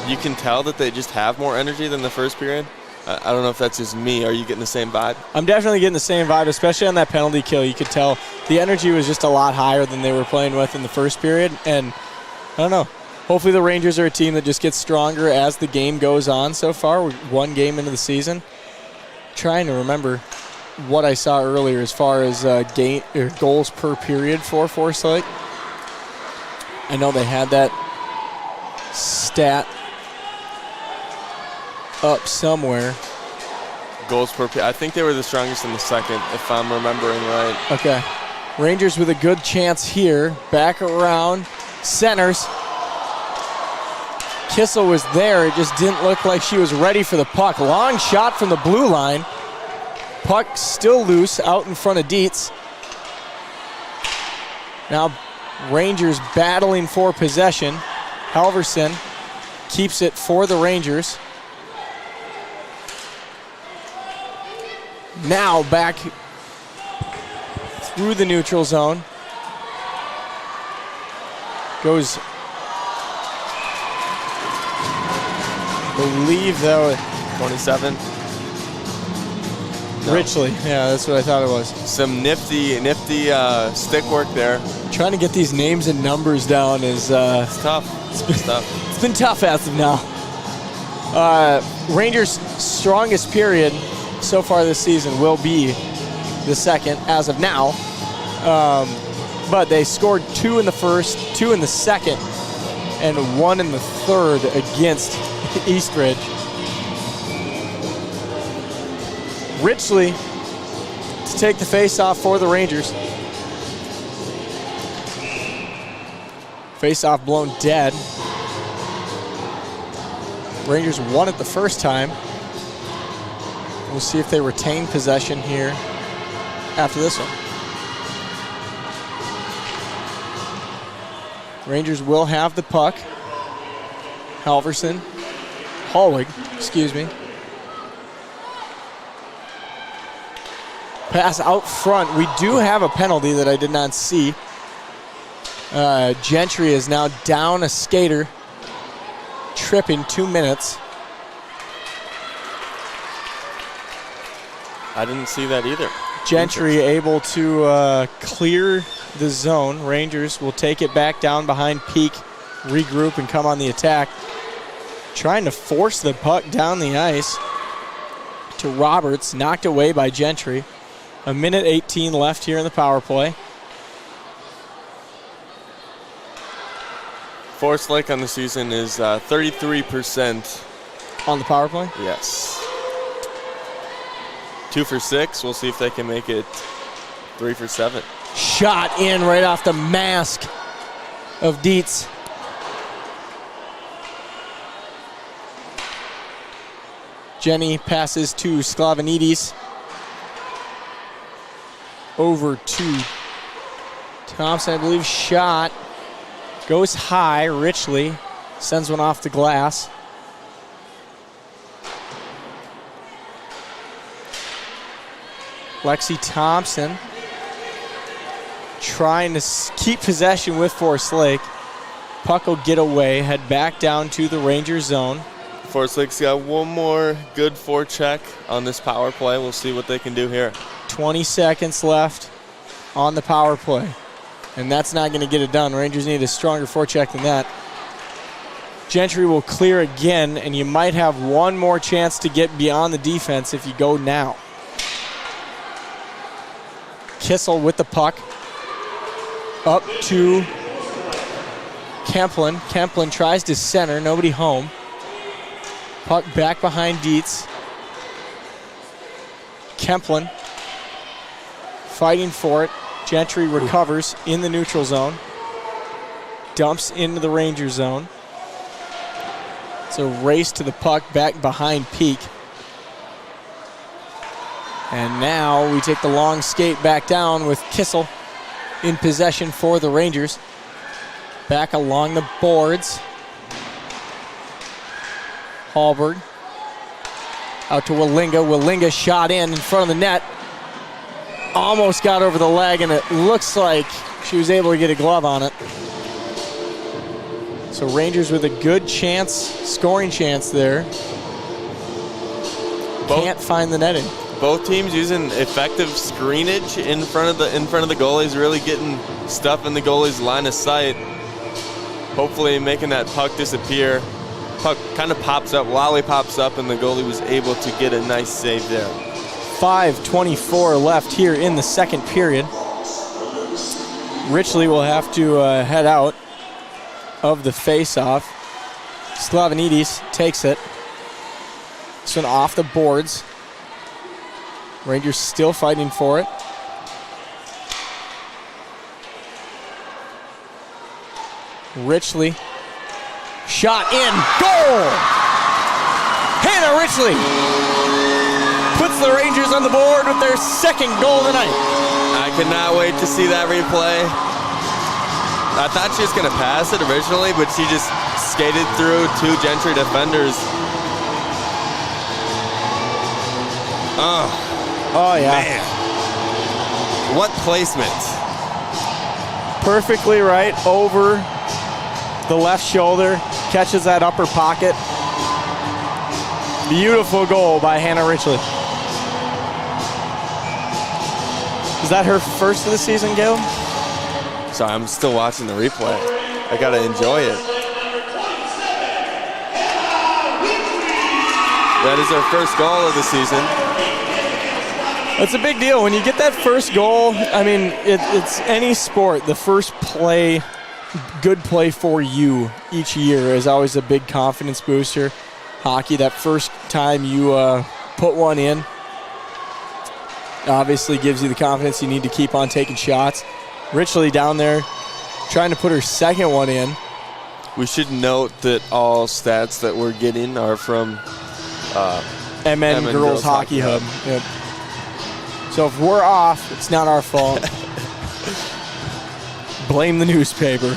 you can tell that they just have more energy than the first period. I don't know if that's just me. Are you getting the same vibe? I'm definitely getting the same vibe, especially on that penalty kill. You could tell the energy was just a lot higher than they were playing with in the first period. And I don't know. Hopefully the Rangers are a team that just gets stronger as the game goes on so far. We're one game into the season. Trying to remember what I saw earlier as far as goals per period for Forest Lake. I know they had that stat up somewhere. Goals per, I think they were the strongest in the second, if I'm remembering right. Okay. Rangers with a good chance here. Back around. Centers. Kissel was there. It just didn't look like she was ready for the puck. Long shot from the blue line. Puck still loose out in front of Dietz. Now Rangers battling for possession. Halverson keeps it for the Rangers. Now back through the neutral zone. Goes, believe though, 27. No. Richley. Yeah, that's what I thought it was. Some nifty stick work there. Trying to get these names and numbers down is It's tough. it's been tough as of now. Rangers' strongest period so far this season will be the second as of now. But they scored 2 in the first, 2 in the second, and 1 in the third against Eastridge. Richley to take the face-off for the Rangers. Face-off blown dead. Rangers won it the first time. We'll see if they retain possession here after this one. Rangers will have the puck. Hallwig, excuse me. Pass out front. We do have a penalty that I did not see. Gentry is now down a skater, tripping 2 minutes. I didn't see that either. Gentry able to clear the zone. Rangers will take it back down behind Peak, regroup and come on the attack. Trying to force the puck down the ice to Roberts, knocked away by Gentry. 1:18 left here in the power play. Forest Lake on the season is 33%. On the power play? Yes. 2 for 6. We'll see if they can make it 3 for 7. Shot in right off the mask of Dietz. Jenny passes to Sklavanidis. Over to Thompson, I believe. Shot goes high. Richley sends one off the glass. Lexi Thompson trying to keep possession with Forest Lake. Puck will get away, head back down to the Ranger zone. Forest Lake's got one more good forecheck on this power play. We'll see what they can do here. 20 seconds left on the power play. And that's not going to get it done. Rangers need a stronger forecheck than that. Gentry will clear again, and you might have one more chance to get beyond the defense if you go now. Kissel with the puck. Up to Kemplin. Kemplin tries to center. Nobody home. Puck back behind Dietz. Kemplin fighting for it. Gentry recovers in the neutral zone. Dumps into the Ranger zone. It's a race to the puck back behind Peak. And now we take the long skate back down with Kissel in possession for the Rangers. Back along the boards. Hallberg out to Willinga. Willinga shot in front of the net. Almost got over the leg, and it looks like she was able to get a glove on it. So Rangers with a good chance, scoring chance there. Can't find the netting. Both teams using effective screenage in front of the goalies, really getting stuff in the goalie's line of sight. Hopefully making that puck disappear. Puck kind of pops up, lollipops up, and the goalie was able to get a nice save there. 5:24 left here in the second period. Richley will have to head out of the face-off. Sklavanidis takes it. this one off the boards. Rangers still fighting for it. Richley. Shot in. Goal! Hannah Richley puts the Rangers on the board with their second goal tonight. I cannot wait to see that replay. I thought she was going to pass it originally, but she just skated through 2 Gentry defenders. Oh, yeah. Man. What placement. Perfectly right over the left shoulder. Catches that upper pocket. Beautiful goal by Hannah Richley. Is that her first of the season, Gil? Sorry, I'm still watching the replay. I got to enjoy it. That is her first goal of the season. It's a big deal. When you get that first goal, I mean, it's any sport. The first play, good play for you each year is always a big confidence booster. Hockey, that first time you put one in, obviously gives you the confidence you need to keep on taking shots. Richley down there trying to put her second one in. We should note that all stats that we're getting are from MN Girls Hockey Hub. Yep. So if we're off, it's not our fault. Blame the newspaper.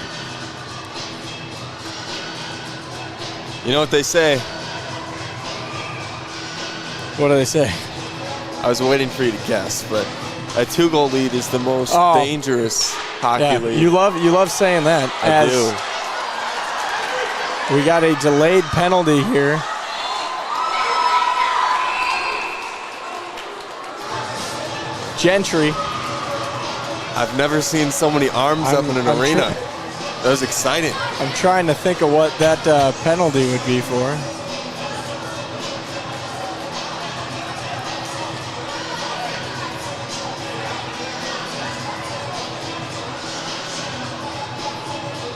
You know what they say? What do they say? I was waiting for you to guess, but a 2-goal lead is the most dangerous hockey lead. You love saying that. I do. We got a delayed penalty here. Gentry. I've never seen so many arms up in an arena. That was exciting. I'm trying to think of what that penalty would be for.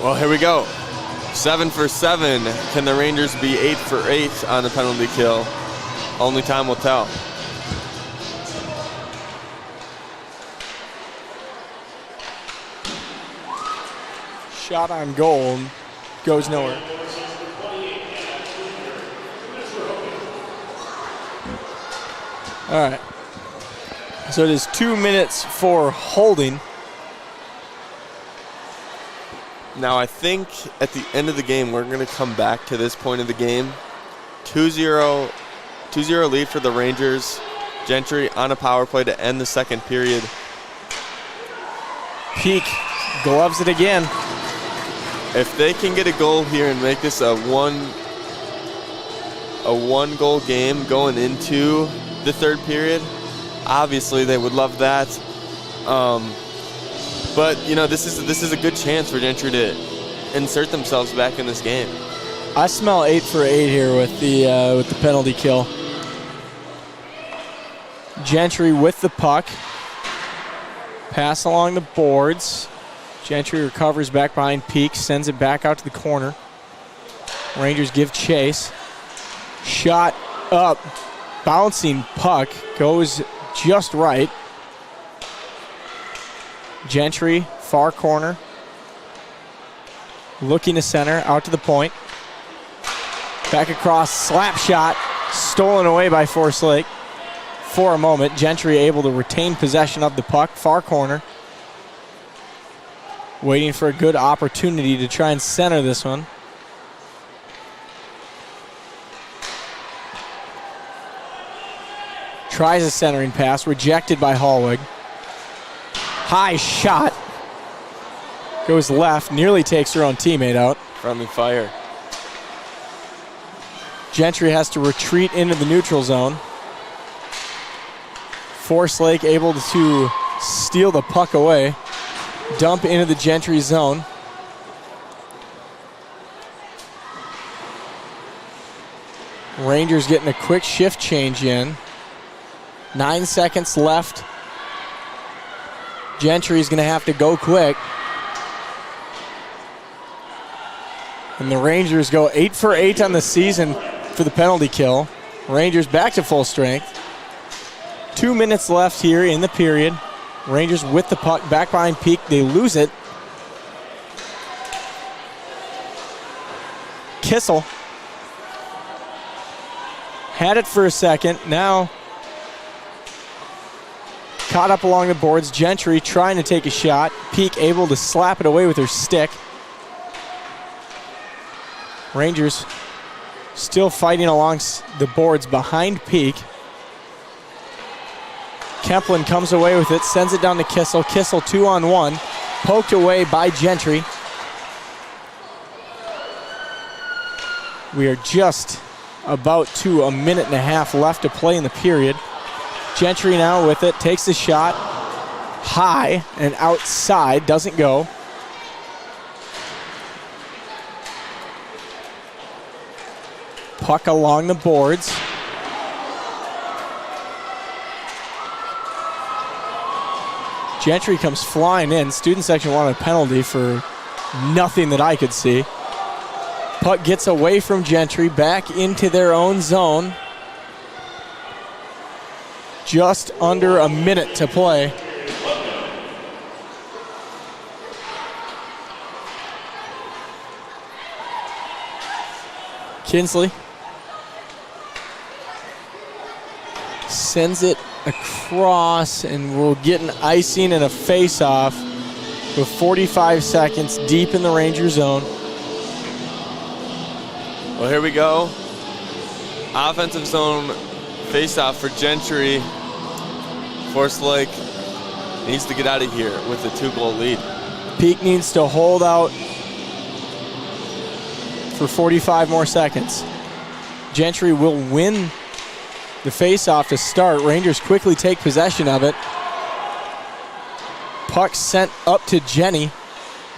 Well, here we go. 7 for 7. Can the Rangers be 8 for 8 on the penalty kill? Only time will tell. Shot on goal goes nowhere. All right. So it is 2 minutes for holding. Now, I think at the end of the game, we're going to come back to this point of the game. 2-0 lead for the Rangers. Gentry on a power play to end the second period. Peak gloves it again. If they can get a goal here and make this a one-goal game going into the third period, obviously they would love that. But you know, this is a good chance for Gentry to insert themselves back in this game. I smell 8 for 8 here with the penalty kill. Gentry with the puck. Pass along the boards. Gentry recovers back behind Peak, sends it back out to the corner. Rangers give chase. Shot up. Bouncing puck goes just right. Gentry, far corner. Looking to center, out to the point. Back across, slap shot. Stolen away by Forest Lake. For a moment, Gentry able to retain possession of the puck, far corner. Waiting for a good opportunity to try and center this one. Tries a centering pass, rejected by Hallwig. High shot. Goes left, nearly takes her own teammate out. Friendly fire. Gentry has to retreat into the neutral zone. Forest Lake able to steal the puck away. Dump into the Gentry zone. Rangers getting a quick shift change in. 9 seconds left. Gentry's going to have to go quick. And the Rangers go 8 for 8 on the season for the penalty kill. Rangers back to full strength. 2 minutes left here in the period. Rangers with the puck back behind Peak. They lose it. Kissel had it for a second. Now caught up along the boards. Gentry trying to take a shot. Peak able to slap it away with her stick. Rangers still fighting along the boards behind Peak. Kemplin comes away with it, sends it down to Kissel. Kissel 2-on-1, poked away by Gentry. We are just about to a minute and a half left to play in the period. Gentry now with it, takes the shot high and outside, doesn't go. Puck along the boards. Gentry comes flying in. Student section wanted a penalty for nothing that I could see. Puck gets away from Gentry, back into their own zone. Just under a minute to play. Kinsley sends it across, and we'll get an icing and a face-off with 45 seconds deep in the Ranger zone. Well, here we go. Offensive zone face-off for Gentry. Forest Lake needs to get out of here with a 2-goal lead. Peak needs to hold out for 45 more seconds. Gentry will win the face-off to start. Rangers quickly take possession of it. Puck sent up to Jenny.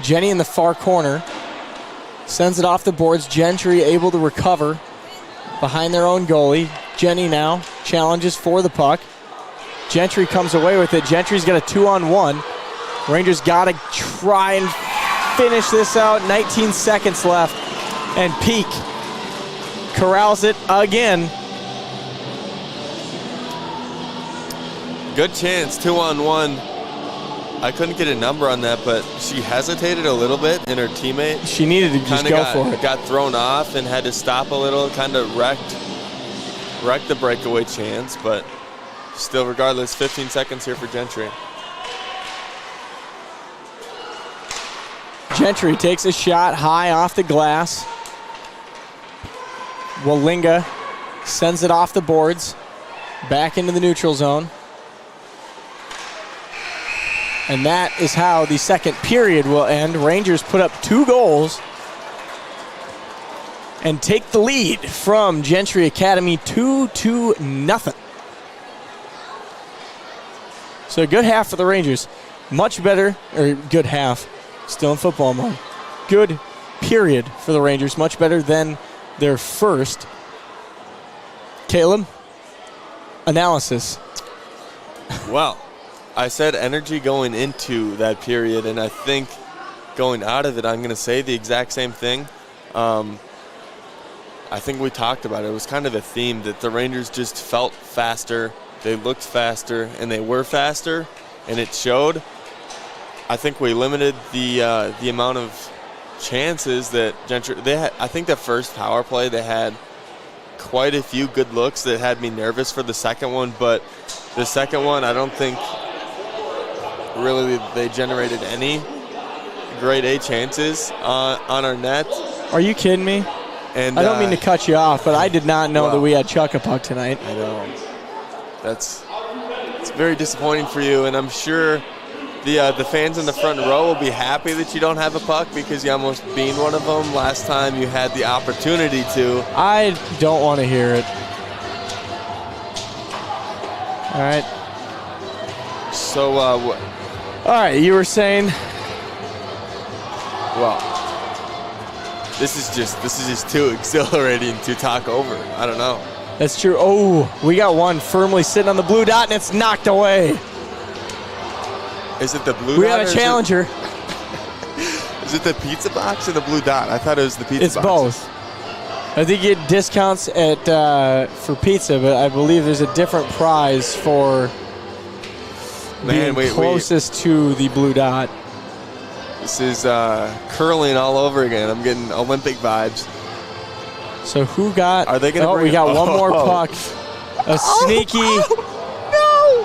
Jenny in the far corner. Sends it off the boards. Gentry able to recover behind their own goalie. Jenny now challenges for the puck. Gentry comes away with it. Gentry's got a 2-on-1. Rangers got to try and finish this out. 19 seconds left. And Peak corrals it again. Good chance, 2-on-1. I couldn't get a number on that, but she hesitated a little bit, and her teammate she needed to just go for it. Got thrown off and had to stop a little, kind of wrecked the breakaway chance, but still, regardless, 15 seconds here for Gentry. Gentry takes a shot high off the glass. Walinga sends it off the boards, back into the neutral zone. And that is how the second period will end. Rangers put up 2 goals and take the lead from Gentry Academy 2-0. So a good half for the Rangers. Much better, or good half, still in football mode. Good period for the Rangers, much better than their first. Caleb, analysis. Well, I said energy going into that period, and I think going out of it, I'm going to say the exact same thing. I think we talked about it. It was kind of a theme that the Rangers just felt faster, they looked faster, and they were faster, and it showed. I think we limited the amount of chances that Gentry, they had. I think the first power play, they had quite a few good looks that had me nervous for the second one, but the second one, I don't think really they generated any grade A chances on our net. Are you kidding me? And I don't mean to cut you off, but I did not know that we had Chuck-a-Puck tonight. I know. It's very disappointing for you, and I'm sure the fans in the front row will be happy that you don't have a puck because you almost beamed one of them last time you had the opportunity to. I don't want to hear it. All right. So, all right, you were saying? Well, this is just too exhilarating to talk over. I don't know. That's true. Oh, we got one firmly sitting on the blue dot, and it's knocked away. Is it the blue dot? We have a challenger. Is it the pizza box or the blue dot? I thought it was the pizza box. It's both. I think you get discounts at for pizza, but I believe there's a different prize for being closest to the blue dot. This is curling all over again. I'm getting Olympic vibes. So who got? Are they going to? Oh, we got one more puck. A sneaky. No!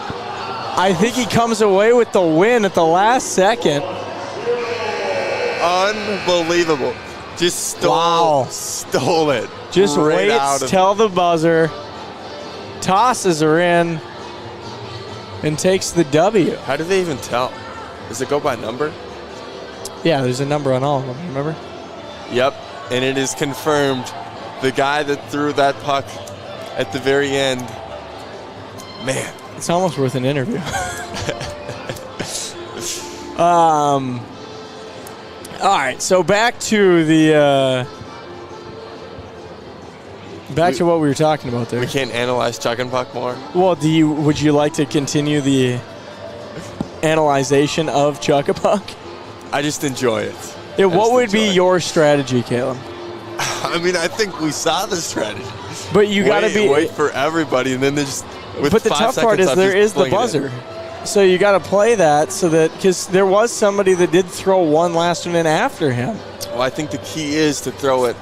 I think he comes away with the win at the last second. Unbelievable. Just stole it. Just right waits till the buzzer, tosses her in, and takes the W. How do they even tell? Does it go by number? Yeah, there's a number on all of them, remember? Yep, and it is confirmed. The guy that threw that puck at the very end, man. It's almost worth an interview. All right, so back to the to what we were talking about there. We can't analyze Chuck and Puck more. Well, would you like to continue the analyzation of Chuck and Puck? I just enjoy it. Yeah, what would be your strategy, Caleb? I mean, I think we saw the strategy. But you got to wait for everybody, and then they just. But the tough part is there is the buzzer. So you got to play that so that, because there was somebody that did throw one last one in after him. Well, I think the key is to throw it,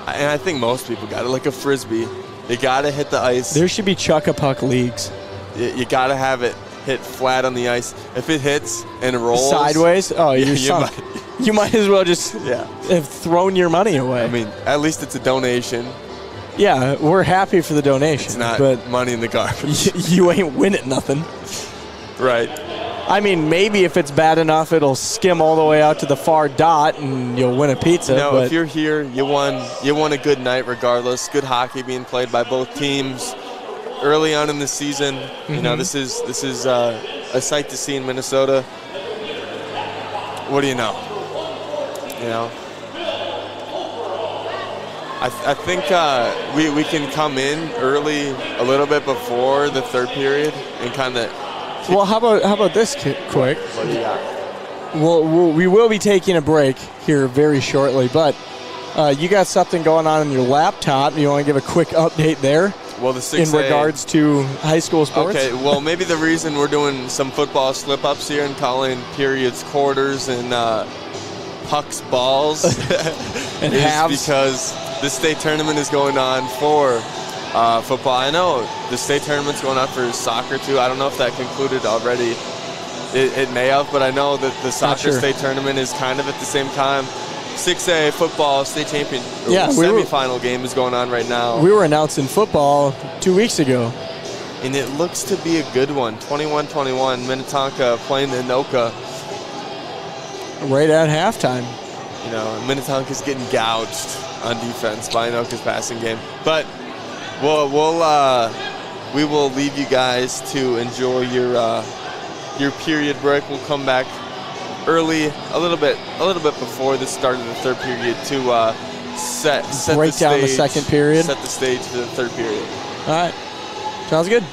and I think most people got it, like a Frisbee. You got to hit the ice. There should be Chuck-a-Puck leagues. You got to have it hit flat on the ice. If it hits and rolls. Sideways? Oh, you're sunk. You might as well just have thrown your money away. I mean, at least it's a donation. Yeah, we're happy for the donation. It's not but money in the garbage. You ain't winning nothing. Right. I mean, maybe if it's bad enough, it'll skim all the way out to the far dot and you'll win a pizza. No, if you're here, you won a good night regardless. Good hockey being played by both teams early on in the season. Mm-hmm. You know, this is a sight to see in Minnesota. What do you know? You know, I think we can come in early a little bit before the third period and kind of. Well, how about this quick? What do you got? Well, we will be taking a break here very shortly, but you got something going on your laptop. You want to give a quick update there? Well, the 6A, in regards to high school sports? Okay, well, maybe the reason we're doing some football slip-ups here and calling periods quarters and pucks balls and is halves because the state tournament is going on for football. I know the state tournament's going on for soccer too. I don't know if that concluded already. It may have, but I know that the soccer state tournament is kind of at the same time. 6A football state champion semifinal game is going on right now. We were announcing football 2 weeks ago. And it looks to be a good one. 21-21, Minnetonka playing the Anoka. Right at halftime. You know, Minnetonka's getting gouged on defense by Anoka's passing game. But we will leave you guys to enjoy your period break. We'll come back early, a little bit before the start of the third period to set break down the second period. Set the stage for the third period. All right, sounds good.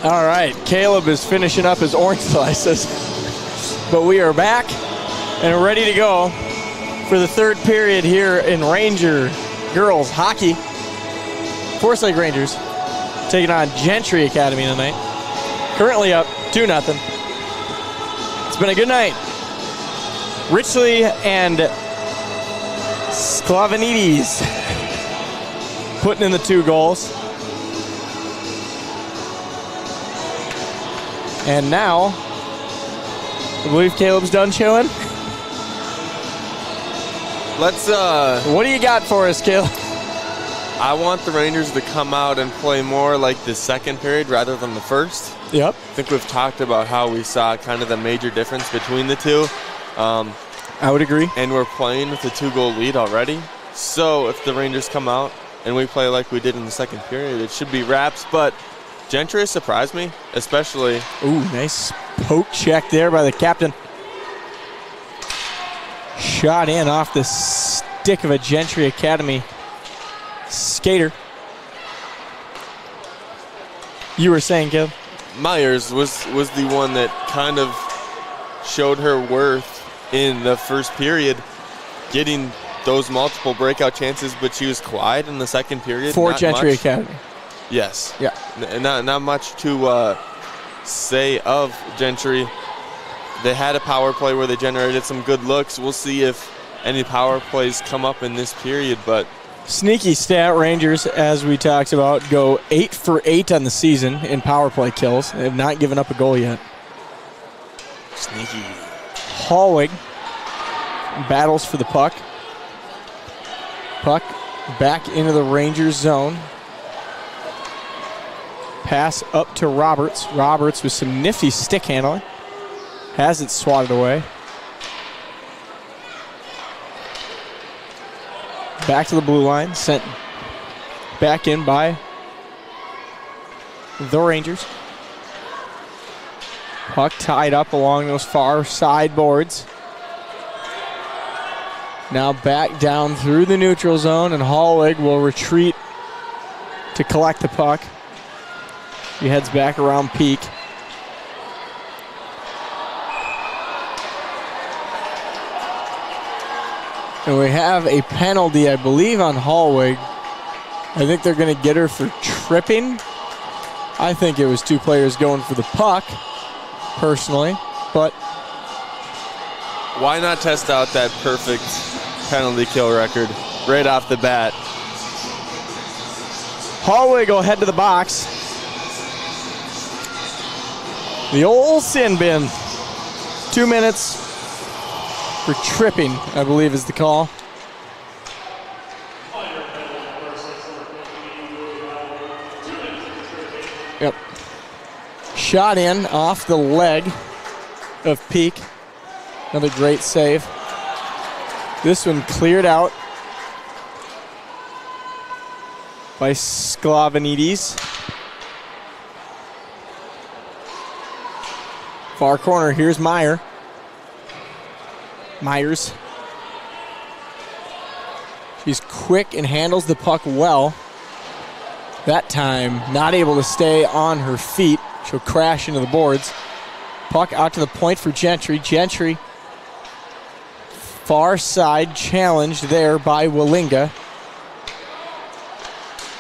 All right, Caleb is finishing up his orange slices, but we are back and ready to go for the third period here in Ranger girls hockey. Forest Lake Rangers taking on Gentry Academy tonight. Currently up 2-0. It's been a good night. Richley and Sklavenides putting in the 2 goals. And now, I believe Caleb's done chilling. Let's, What do you got for us, Caleb? I want the Rangers to come out and play more like the second period rather than the first. Yep. I think we've talked about how we saw kind of the major difference between the two. I would agree. And we're playing with a 2-goal lead already. So if the Rangers come out and we play like we did in the second period, it should be wraps. But Gentry surprised me, especially. Ooh, nice poke check there by the captain. Shot in off the stick of a Gentry Academy skater. You were saying, Caleb? Myers was the one that kind of showed her worth in the first period, getting those multiple breakout chances, but she was quiet in the second period. For Not Gentry much. Academy. Yes. Yeah. Not much to say of Gentry. They had a power play where they generated some good looks. We'll see if any power plays come up in this period, but Sneaky stat, Rangers, as we talked about, go 8 for 8 on the season in power play kills. They have not given up a goal yet. sneaky. Hallwig battles for the puck. Puck back into the Rangers zone. Pass up to Roberts. Roberts with some nifty stick handling. Has it swatted away. Back to the blue line. Sent back in by the Rangers. Puck tied up along those far side boards. Now back down through the neutral zone, and Hallwig will retreat to collect the puck. He heads back around Peak. And we have a penalty, I believe, on Hallwig. I think they're going to get her for tripping. I think it was 2 players going for the puck, personally, but Why not test out that perfect penalty kill record right off the bat? Hallwig will head to the box. The old sin bin. 2 minutes for tripping, I believe is the call. Yep. Shot in off the leg of Peak. Another great save. This one cleared out by Sklavenides. Far corner, here's Myers. She's quick and handles the puck well. That time, not able to stay on her feet. She'll crash into the boards. Puck out to the point for Gentry. Gentry, far side, challenged there by Wallinga.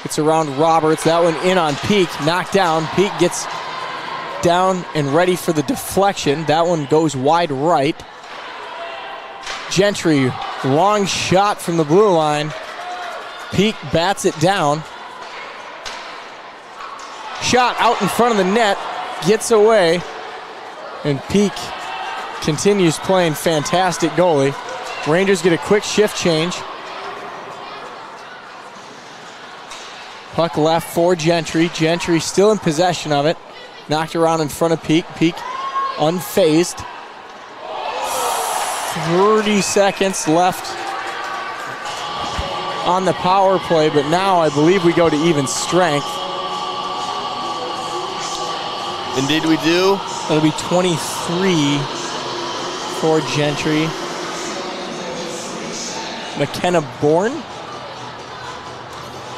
It's around Roberts. That one in on Peak, knocked down. Peak gets down and ready for the deflection. That one goes wide right. Gentry, long shot from the blue line. Peak bats it down. Shot out in front of the net, gets away, and Peak continues playing fantastic goalie. Rangers get a quick shift change. Puck left for Gentry. Gentry still in possession of it. Knocked around in front of Peak. Peak unfazed. 30 seconds left on the power play, but now I believe we go to even strength. Indeed we do. That'll be 23 for Gentry. McKenna Bourne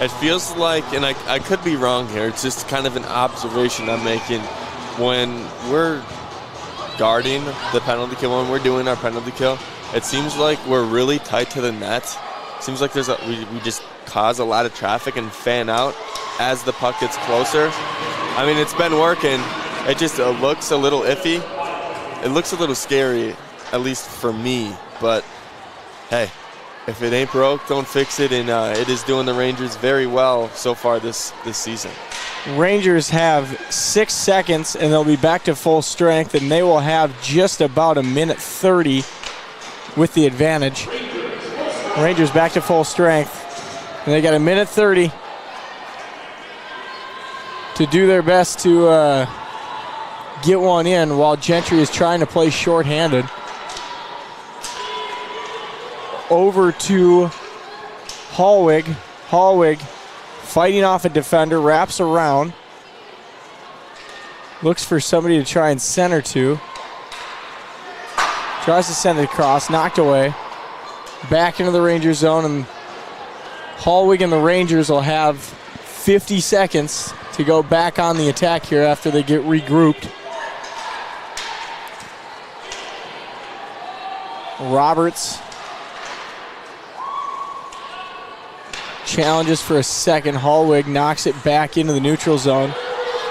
It feels like, and I could be wrong here, it's just kind of an observation I'm making, when we're guarding the penalty kill, when we're doing our penalty kill, it seems like we're really tight to the net. It seems like we just cause a lot of traffic and fan out as the puck gets closer. I mean, it's been working. It just looks a little iffy. It looks a little scary, at least for me. But, hey, if it ain't broke, don't fix it. And it is doing the Rangers very well so far this season. Rangers have 6 seconds, and they'll be back to full strength, and they will have just about 1:30 with the advantage. Rangers back to full strength, and they got 1:30 to do their best to get one in while Gentry is trying to play shorthanded. Over to Hallwig. Hallwig fighting off a defender, wraps around. Looks for somebody to try and center to. Tries to send it across, knocked away. Back into the Rangers zone, and Hallwig and the Rangers will have 50 seconds to go back on the attack here after they get regrouped. Roberts challenges for a second. Hallwig knocks it back into the neutral zone.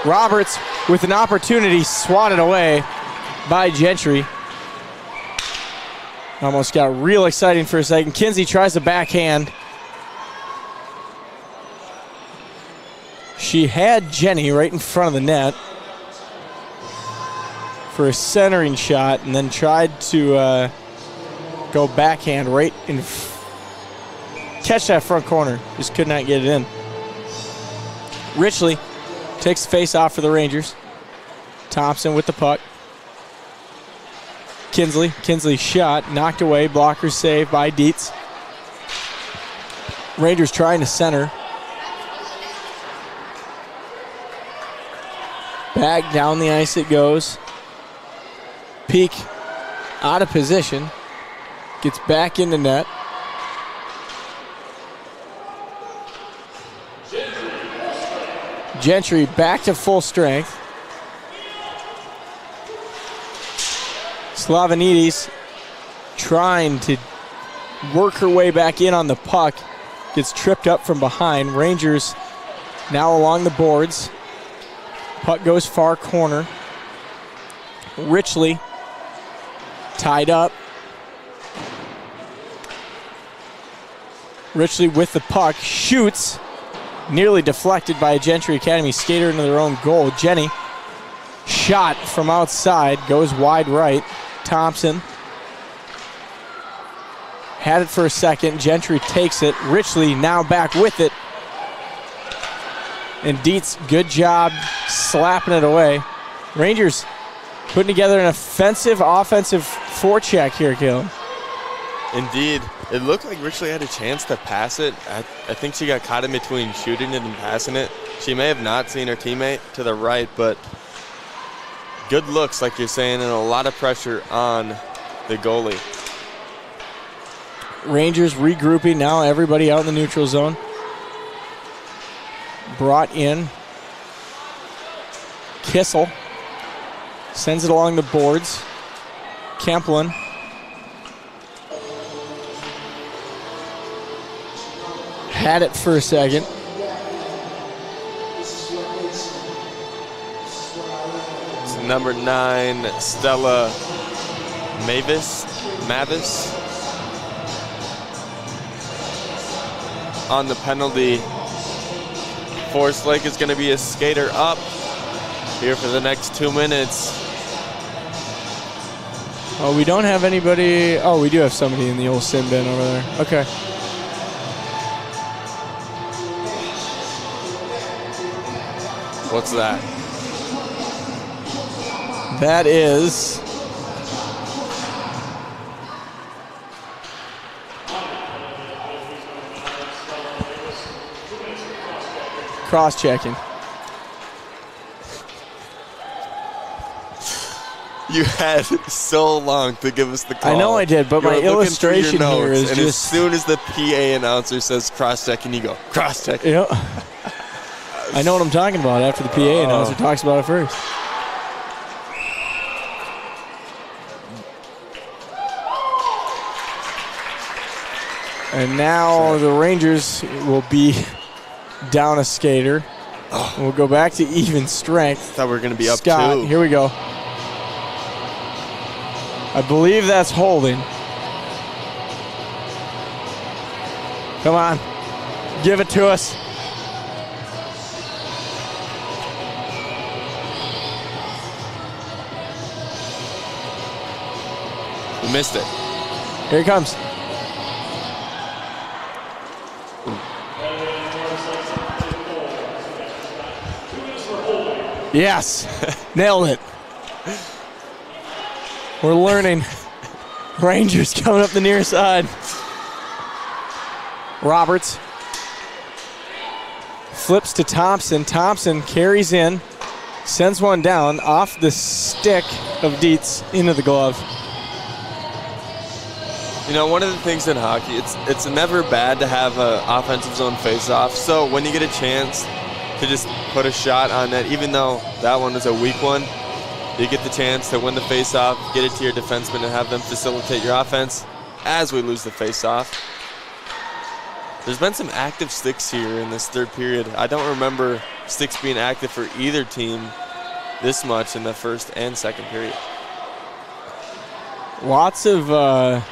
Roberts with an opportunity, swatted away by Gentry. Almost got real exciting for a second. Kinsey tries the backhand. She had Jenny right in front of the net for a centering shot, and then tried to go backhand right in catch that front corner. Just could not get it in. Richley takes the face off for the Rangers. Thompson with the puck. Kinsley shot, knocked away, blocker save by Dietz. Rangers trying to center. Back down the ice it goes. Peak out of position. Gets back into net. Gentry back to full strength. Slavanidis trying to work her way back in on the puck. Gets tripped up from behind. Rangers now along the boards. Puck goes far corner. Richley tied up. Richley with the puck, shoots. Nearly deflected by a Gentry Academy skater into their own goal. Jenny, shot from outside, goes wide right. Thompson had it for a second. Gentry takes it. Richley now back with it. And Dietz, good job slapping it away. Rangers putting together an offensive forecheck here, Caleb. Indeed. It looked like Richley had a chance to pass it. I think she got caught in between shooting it and passing it. She may have not seen her teammate to the right, but good looks, like you're saying, and a lot of pressure on the goalie. Rangers regrouping now, everybody out in the neutral zone. Brought in. Kissel sends it along the boards. Kemplin had it for a second. It's number 9, Stella Mavis on the penalty. Forest Lake is going to be a skater up here for the next 2 minutes. Oh, we don't have anybody. Oh, we do have somebody in the old sin bin over there. Okay. What's that? That is cross-checking. You had so long to give us the call. I know I did, but You my were looking illustration through your here notes, is and just... as soon as the PA announcer says cross-check, and you go, cross-check. Yeah. I know what I'm talking about after the PA announcer talks about it first. And now the Rangers will be down a skater. We'll go back to even strength. Thought we were going to be up Scott, 2. here we go. I believe that's holding. Come on. Give it to us. We missed it. Here he comes. Yes. Nailed it. We're learning. Rangers coming up the near side. Roberts flips to Thompson. Thompson carries in, sends one down off the stick of Dietz into the glove. You know, one of the things in hockey, it's never bad to have an offensive zone face-off. So when you get a chance to just put a shot on net, even though that one was a weak one, you get the chance to win the face-off, get it to your defenseman, and have them facilitate your offense as we lose the face-off. There's been some active sticks here in this third period. I don't remember sticks being active for either team this much in the first and second period. Lots of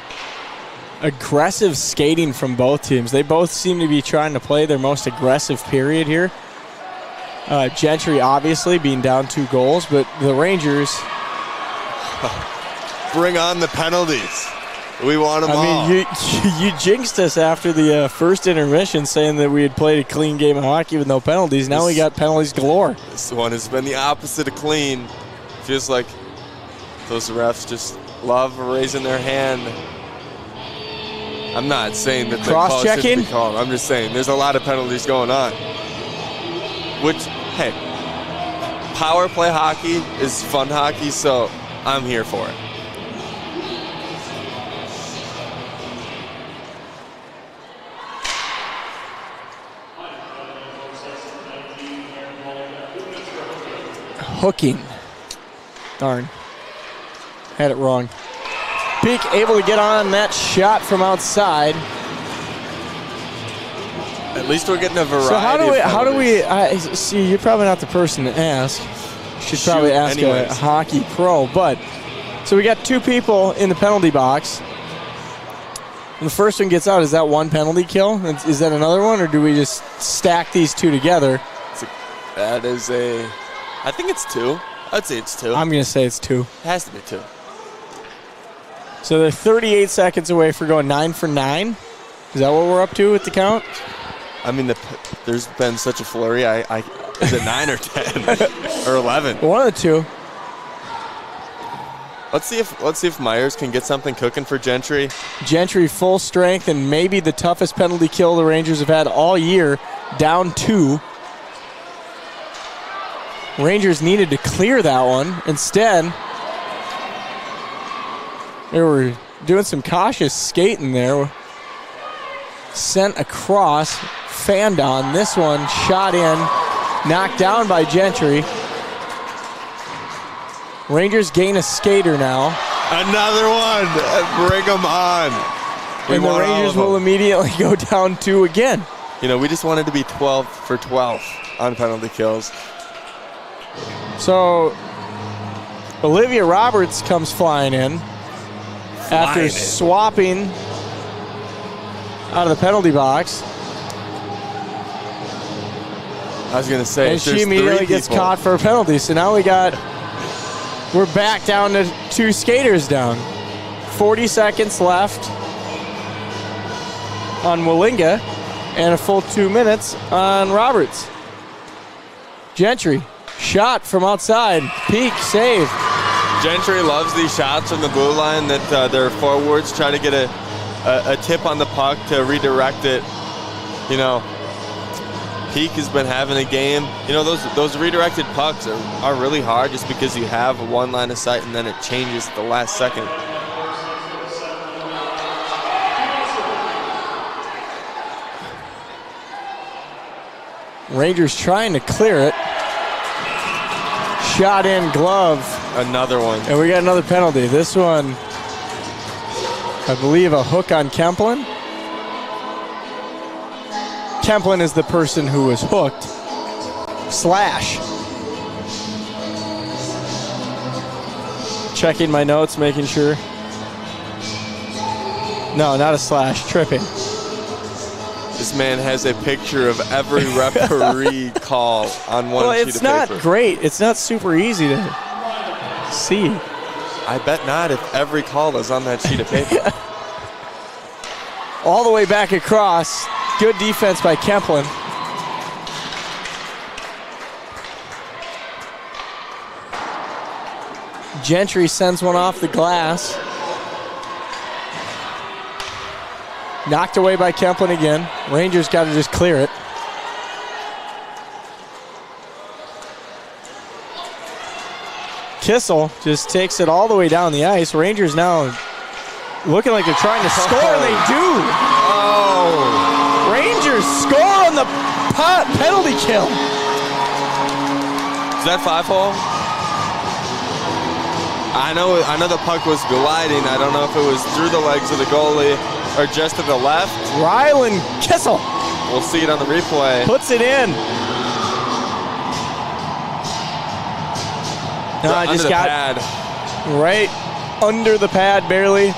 aggressive skating from both teams. They both seem to be trying to play their most aggressive period here. Gentry obviously being down 2 goals, but the Rangers... Bring on the penalties. We want them all. I mean, you jinxed us after the first intermission saying that we had played a clean game of hockey with no penalties. Now we got penalties galore. This one has been the opposite of clean. Feels like those refs just love raising their hand. I'm not saying that the call shouldn't be called. I'm just saying there's a lot of penalties going on. Which, hey, power play hockey is fun hockey, so I'm here for it. Hooking. Darn. Had it wrong. Peak able to get on that shot from outside. At least we're getting a variety. So how do we see, you're probably not the person to ask. You should probably ask a hockey pro, but so we got 2 people in the penalty box. When the first one gets out, is that one penalty kill? Is that another one, or do we just stack these 2 together? I think it's 2. I'd say it's 2. I'm going to say it's 2. It has to be 2. So they're 38 seconds away for going 9 for 9. Is that what we're up to with the count? I mean, there's been such a flurry. Is it 9 or 10 or 11? One of the 2. Let's see if Myers can get something cooking for Gentry. Gentry full strength and maybe the toughest penalty kill the Rangers have had all year, down 2. Rangers needed to clear that one. Instead, they were doing some cautious skating there. Sent across, fanned on. This one shot in, knocked down by Gentry. Rangers gain a skater now. Another one. Bring them on. And the Rangers will immediately go down 2 again. You know, we just wanted to be 12 for 12 on penalty kills. So Olivia Roberts comes flying in after swapping out of the penalty box. I was going to say, and she immediately gets caught for a penalty. So now we're back down to 2 skaters down. 40 seconds left on Wallinga and a full 2 minutes on Roberts. Gentry. Shot from outside. Peak save. Gentry loves these shots from the blue line that their forwards try to get a tip on the puck to redirect it. You know, Peak has been having a game. You know, those redirected pucks are really hard just because you have one line of sight and then it changes at the last second. Rangers trying to clear it. Shot in glove. Another one. And we got another penalty. This one, I believe, a hook on Kemplin. Kemplin is the person who was hooked. Slash. Checking my notes, making sure. No, not a slash. Tripping. This man has a picture of every referee call on one sheet of paper. Well, it's not great. It's not super easy to see. I bet not if every call is on that sheet of paper. All the way back across. Good defense by Kemplin. Gentry sends one off the glass. Knocked away by Kemplin again. Rangers got to just clear it. Kissel just takes it all the way down the ice. Rangers now looking like they're trying to score, and they do. Oh! Rangers score on the penalty kill. Is that 5-hole? I know the puck was gliding. I don't know if it was through the legs of the goalie or just to the left. Rylan Kissel. We'll see it on the replay. Puts it in. No, I just got pad. Right under the pad, barely.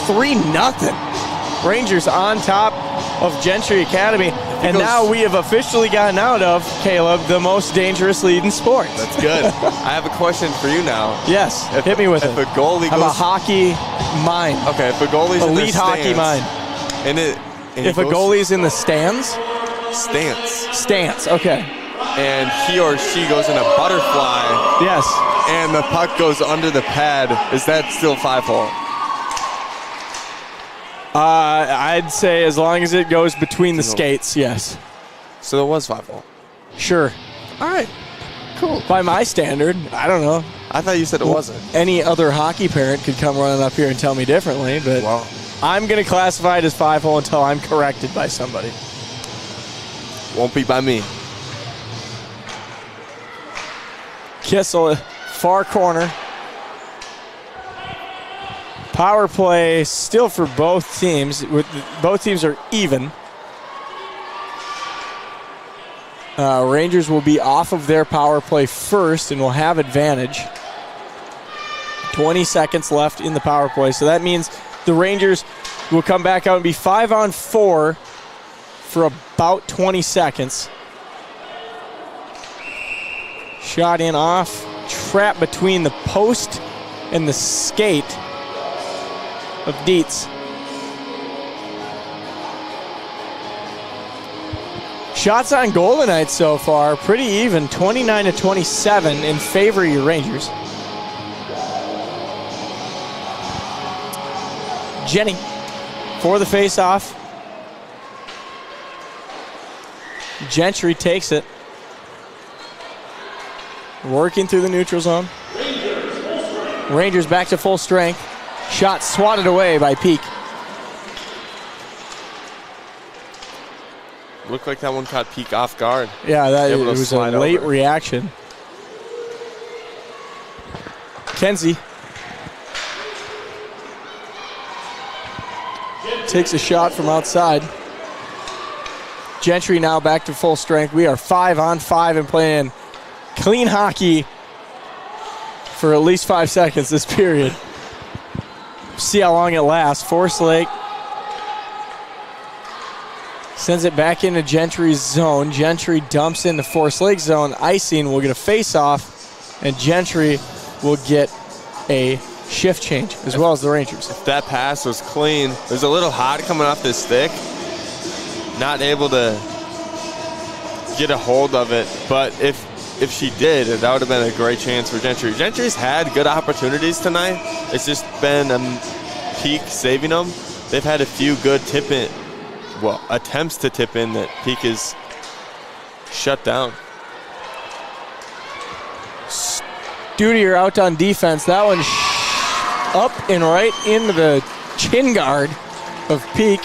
3-0. Rangers on top of Gentry Academy. And now we have officially gotten out of, Caleb, the most dangerous lead in sports. That's good. I have a question for you now. Yes, hit me with it. If a goalie I'm a hockey mind. Okay, if a goalie's in the elite stands. hockey mind. And if a goalie's in the stands? Stance, okay. And he or she goes in a butterfly. Yes. And the puck goes under the pad. Is that still 5-hole? I'd say as long as it goes between the skates, yes. So it was 5-hole? Sure. All right. Cool. By my standard, I don't know. I thought you said it wasn't. Any other hockey parent could come running up here and tell me differently, but I'm going to classify it as 5-hole until I'm corrected by somebody. Won't be by me. Kissel, far corner. Power play still for both teams. Both teams are even. Rangers will be off of their power play first and will have advantage. 20 seconds left in the power play. So that means the Rangers will come back out and be 5-on-4 for about 20 seconds. Shot in off. Trap between the post and the skate of Dietz. Shots on goal tonight so far, pretty even, 29-27 in favor of your Rangers. Jenny for the face-off. Gentry takes it. Working through the neutral zone. Rangers back to full strength. Shot swatted away by Peak. Looked like that one caught Peak off guard. Yeah, it was a late reaction. Kenzie takes a shot from outside. Gentry now back to full strength. We are 5-on-5 and playing clean hockey for at least 5 seconds this period. See how long it lasts. Force Lake sends it back into Gentry's zone. Gentry dumps into Force Lake zone. Icing will get a face-off, and Gentry will get a shift change, as well as the Rangers. If that pass was clean, it was a little hot coming off this stick. Not able to get a hold of it, but if she did, that would have been a great chance for Gentry. Gentry's had good opportunities tonight. It's just been Peak saving them. They've had a few good attempts to tip in that Peak has shut down. Studier out on defense. That one up and right into the chin guard of Peak.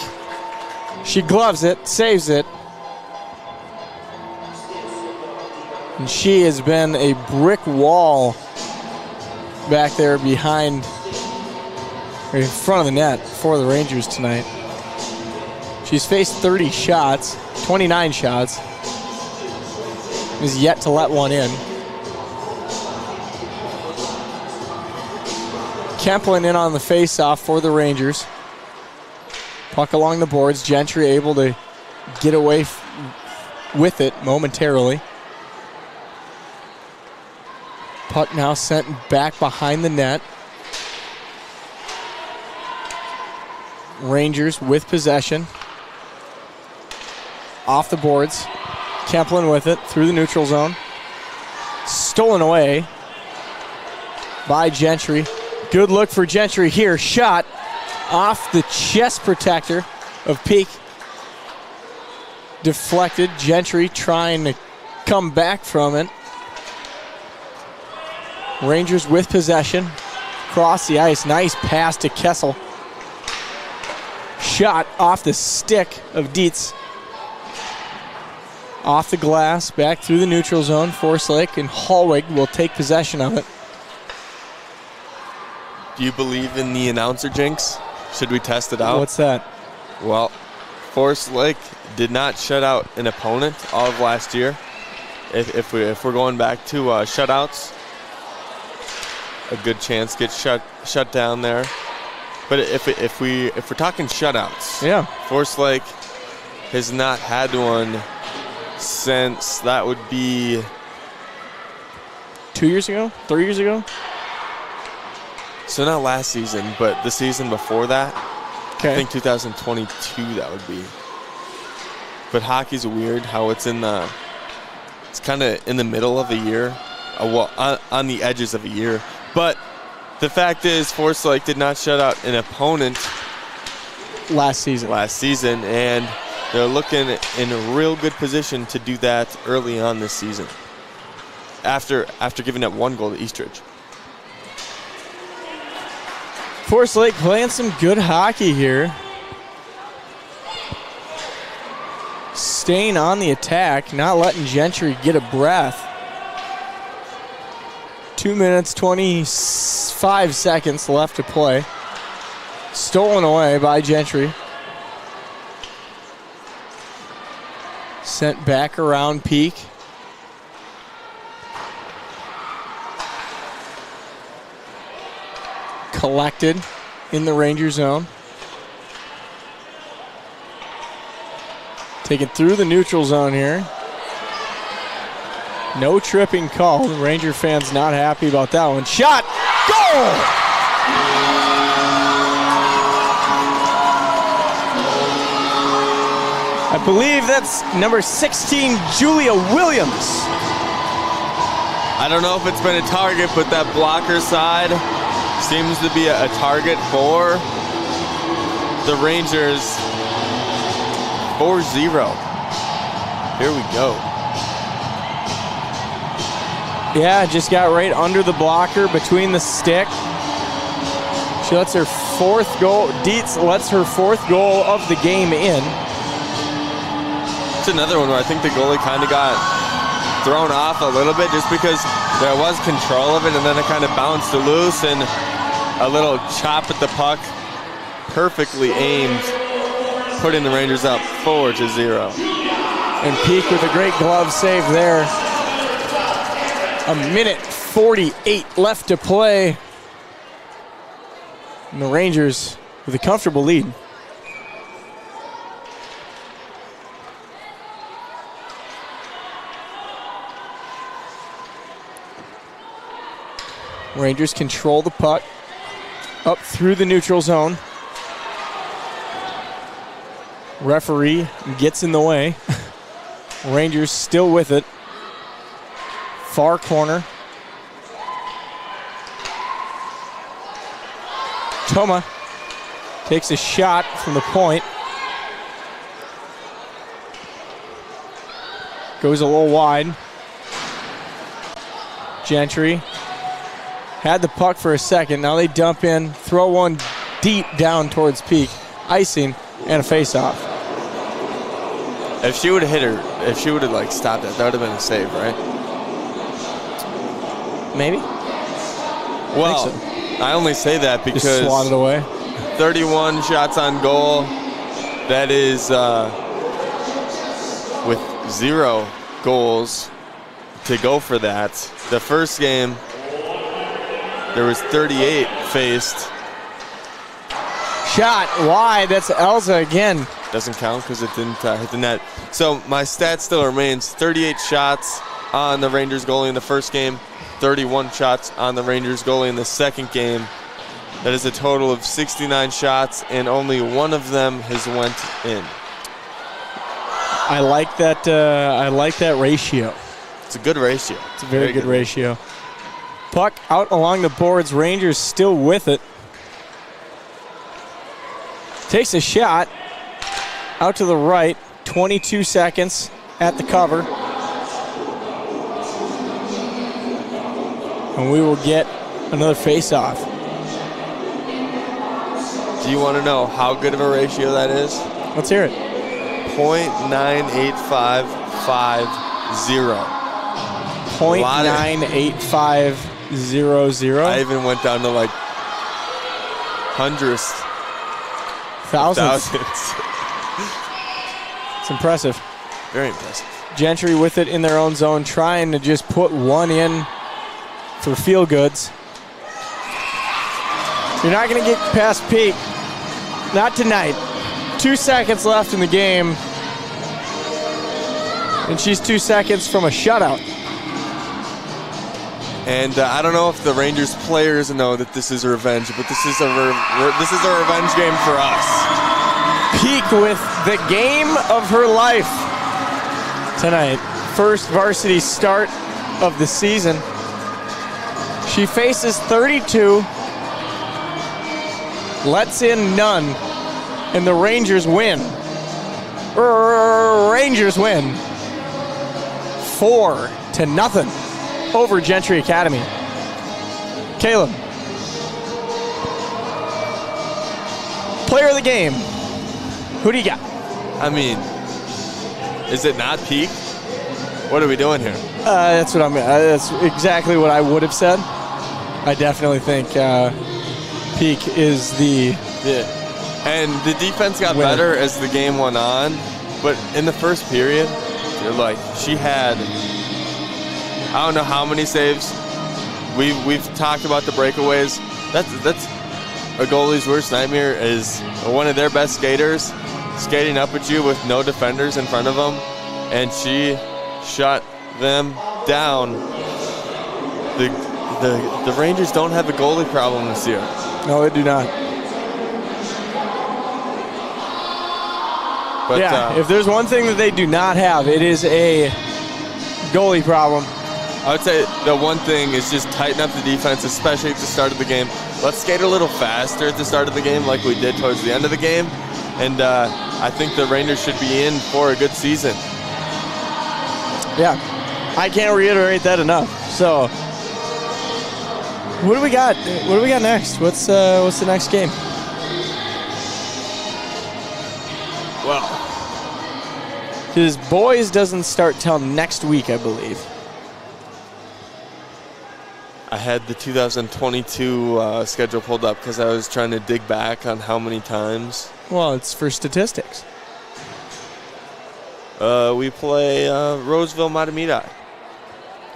She gloves it, saves it. And she has been a brick wall back there behind, or in front of the net for the Rangers tonight. She's faced 30 shots, 29 shots. Is yet to let one in. Kemplin in on the face-off for the Rangers. Puck along the boards. Gentry able to get away with it momentarily. Puck now sent back behind the net. Rangers with possession. Off the boards. Kemplin with it through the neutral zone. Stolen away by Gentry. Good look for Gentry here. Shot off the chest protector of Peak. Deflected. Gentry trying to come back from it. Rangers with possession. Cross the ice. Nice pass to Kessel. Shot off the stick of Dietz. Off the glass. Back through the neutral zone. Forest Lake and Hallwig will take possession of it. Do you believe in the announcer jinx? Should we test it out? What's that? Well, Forest Lake did not shut out an opponent all of last year. If we're going back to shutouts, a good chance gets shut down there. But if we're talking shutouts, yeah, Forest Lake has not had one since, that would be 2 years ago, 3 years ago. So not last season, but the season before that. Okay. I think 2022 that would be. But hockey's weird how it's kind of in the middle of the year, well, on the edges of a year. But the fact is, Forest Lake did not shut out an opponent last season, and they're looking in a real good position to do that early on this season. After giving up one goal to Eastridge. Forest Lake playing some good hockey here. Staying on the attack, not letting Gentry get a breath. 2 minutes, 25 seconds left to play. Stolen away by Gentry. Sent back around Peak. Collected in the Ranger zone. Taken through the neutral zone here. No tripping call. The Ranger fans not happy about that one. Shot! Goal! I believe that's number 16, Julia Williams. I don't know if it's been a target, but that blocker side seems to be a target for the Rangers. 4-0. Here we go. Yeah, just got right under the blocker between the stick. She lets her fourth goal. Dietz lets her fourth goal of the game in. It's another one where I think the goalie kind of got thrown off a little bit just because there was control of it, and then it kind of bounced loose, and a little chop at the puck, perfectly aimed, putting the Rangers up 4-0. And Peak with a great glove save there. A minute 48 left to play. And the Rangers with a comfortable lead. Rangers control the puck up through the neutral zone. Referee gets in the way. Rangers still with it. Far corner. Toma takes a shot from the point. Goes a little wide. Gentry had the puck for a second. Now they dump in, throw one deep down towards Peak. Icing and a face-off. If she would have hit her, if she would have like stopped that would have been a save, right? Maybe. Well, I only say that because just swatted away. 31 shots on goal. That is with 0 goals to go for that. The first game, there was 38 faced. Shot wide. That's Elza again. Doesn't count because it didn't hit the net. So my stat still remains 38 shots on the Rangers goalie in the first game, 31 shots on the Rangers goalie in the second game. That is a total of 69 shots, and only one of them has went in. I like that. I like that ratio. It's a good ratio. It's a very good ratio. Puck out along the boards. Rangers still with it. Takes a shot out to the right. 22 seconds at the cover. And we will get another face-off. Do you want to know how good of a ratio that is? Let's hear it. .98550. .98500. I even went down to like hundredths. Thousands. It's impressive. Very impressive. Gentry with it in their own zone, trying to just put one in for feel goods. You're not going to get past Peak. Not tonight. 2 seconds left in the game. And she's 2 seconds from a shutout. And I don't know if the Rangers players know that this is a revenge, but this is a revenge game for us. Peak with the game of her life tonight. First varsity start of the season. She faces 32, lets in none, and the Rangers win. Rangers win 4-0 over Gentry Academy. Caleb, player of the game. Who do you got? I mean, is it not Peak? What are we doing here? That's what that's exactly what I would have said. I definitely think Peak is the And the defense got winner. better as the game went on, but in the first period, you're like, she had, I don't know how many saves. We've talked about the breakaways. That's a goalie's worst nightmare, is one of their best skaters skating up at you with no defenders in front of them, and she shut them down. The Rangers don't have a goalie problem this year. No, they do not. But, yeah, if there's one thing that they do not have, it is a goalie problem. I would say the one thing is just tighten up the defense, especially at the start of the game. Let's skate a little faster at the start of the game like we did towards the end of the game. And I think the Rangers should be in for a good season. Yeah, I can't reiterate that enough. So, what do we got? What do we got next? What's the next game? Well, His boys doesn't start till next week, I believe. I had the 2022 schedule pulled up because I was trying to dig back on how many times. Well, it's for statistics. We play Roseville Matamidi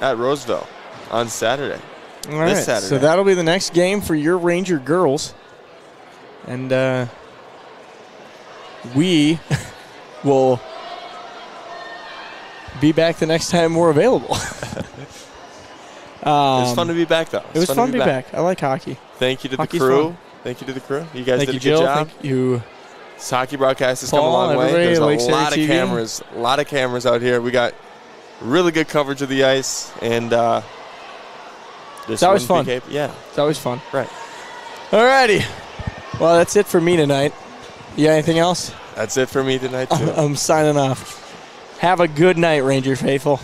at Roseville on Saturday. All right, this Saturday. so that'll be the next game for your Ranger girls. And we will be back the next time we're available. It was fun to be back, though. It was fun to be back. I like hockey. Thank you to Hockey's the crew. fun. Thank you to the crew. You guys Thank did you, a good Jill. job. Thank you. This hockey broadcast has come a Paul, long way. everybody, There's a Lakes Area lot of TV. cameras. A lot of cameras out here. We got really good coverage of the ice, and It's always fun. Yeah, It's always fun. right. All righty. Well, that's it for me tonight. You got anything else? That's it for me tonight, too. I'm signing off. Have a good night, Ranger faithful.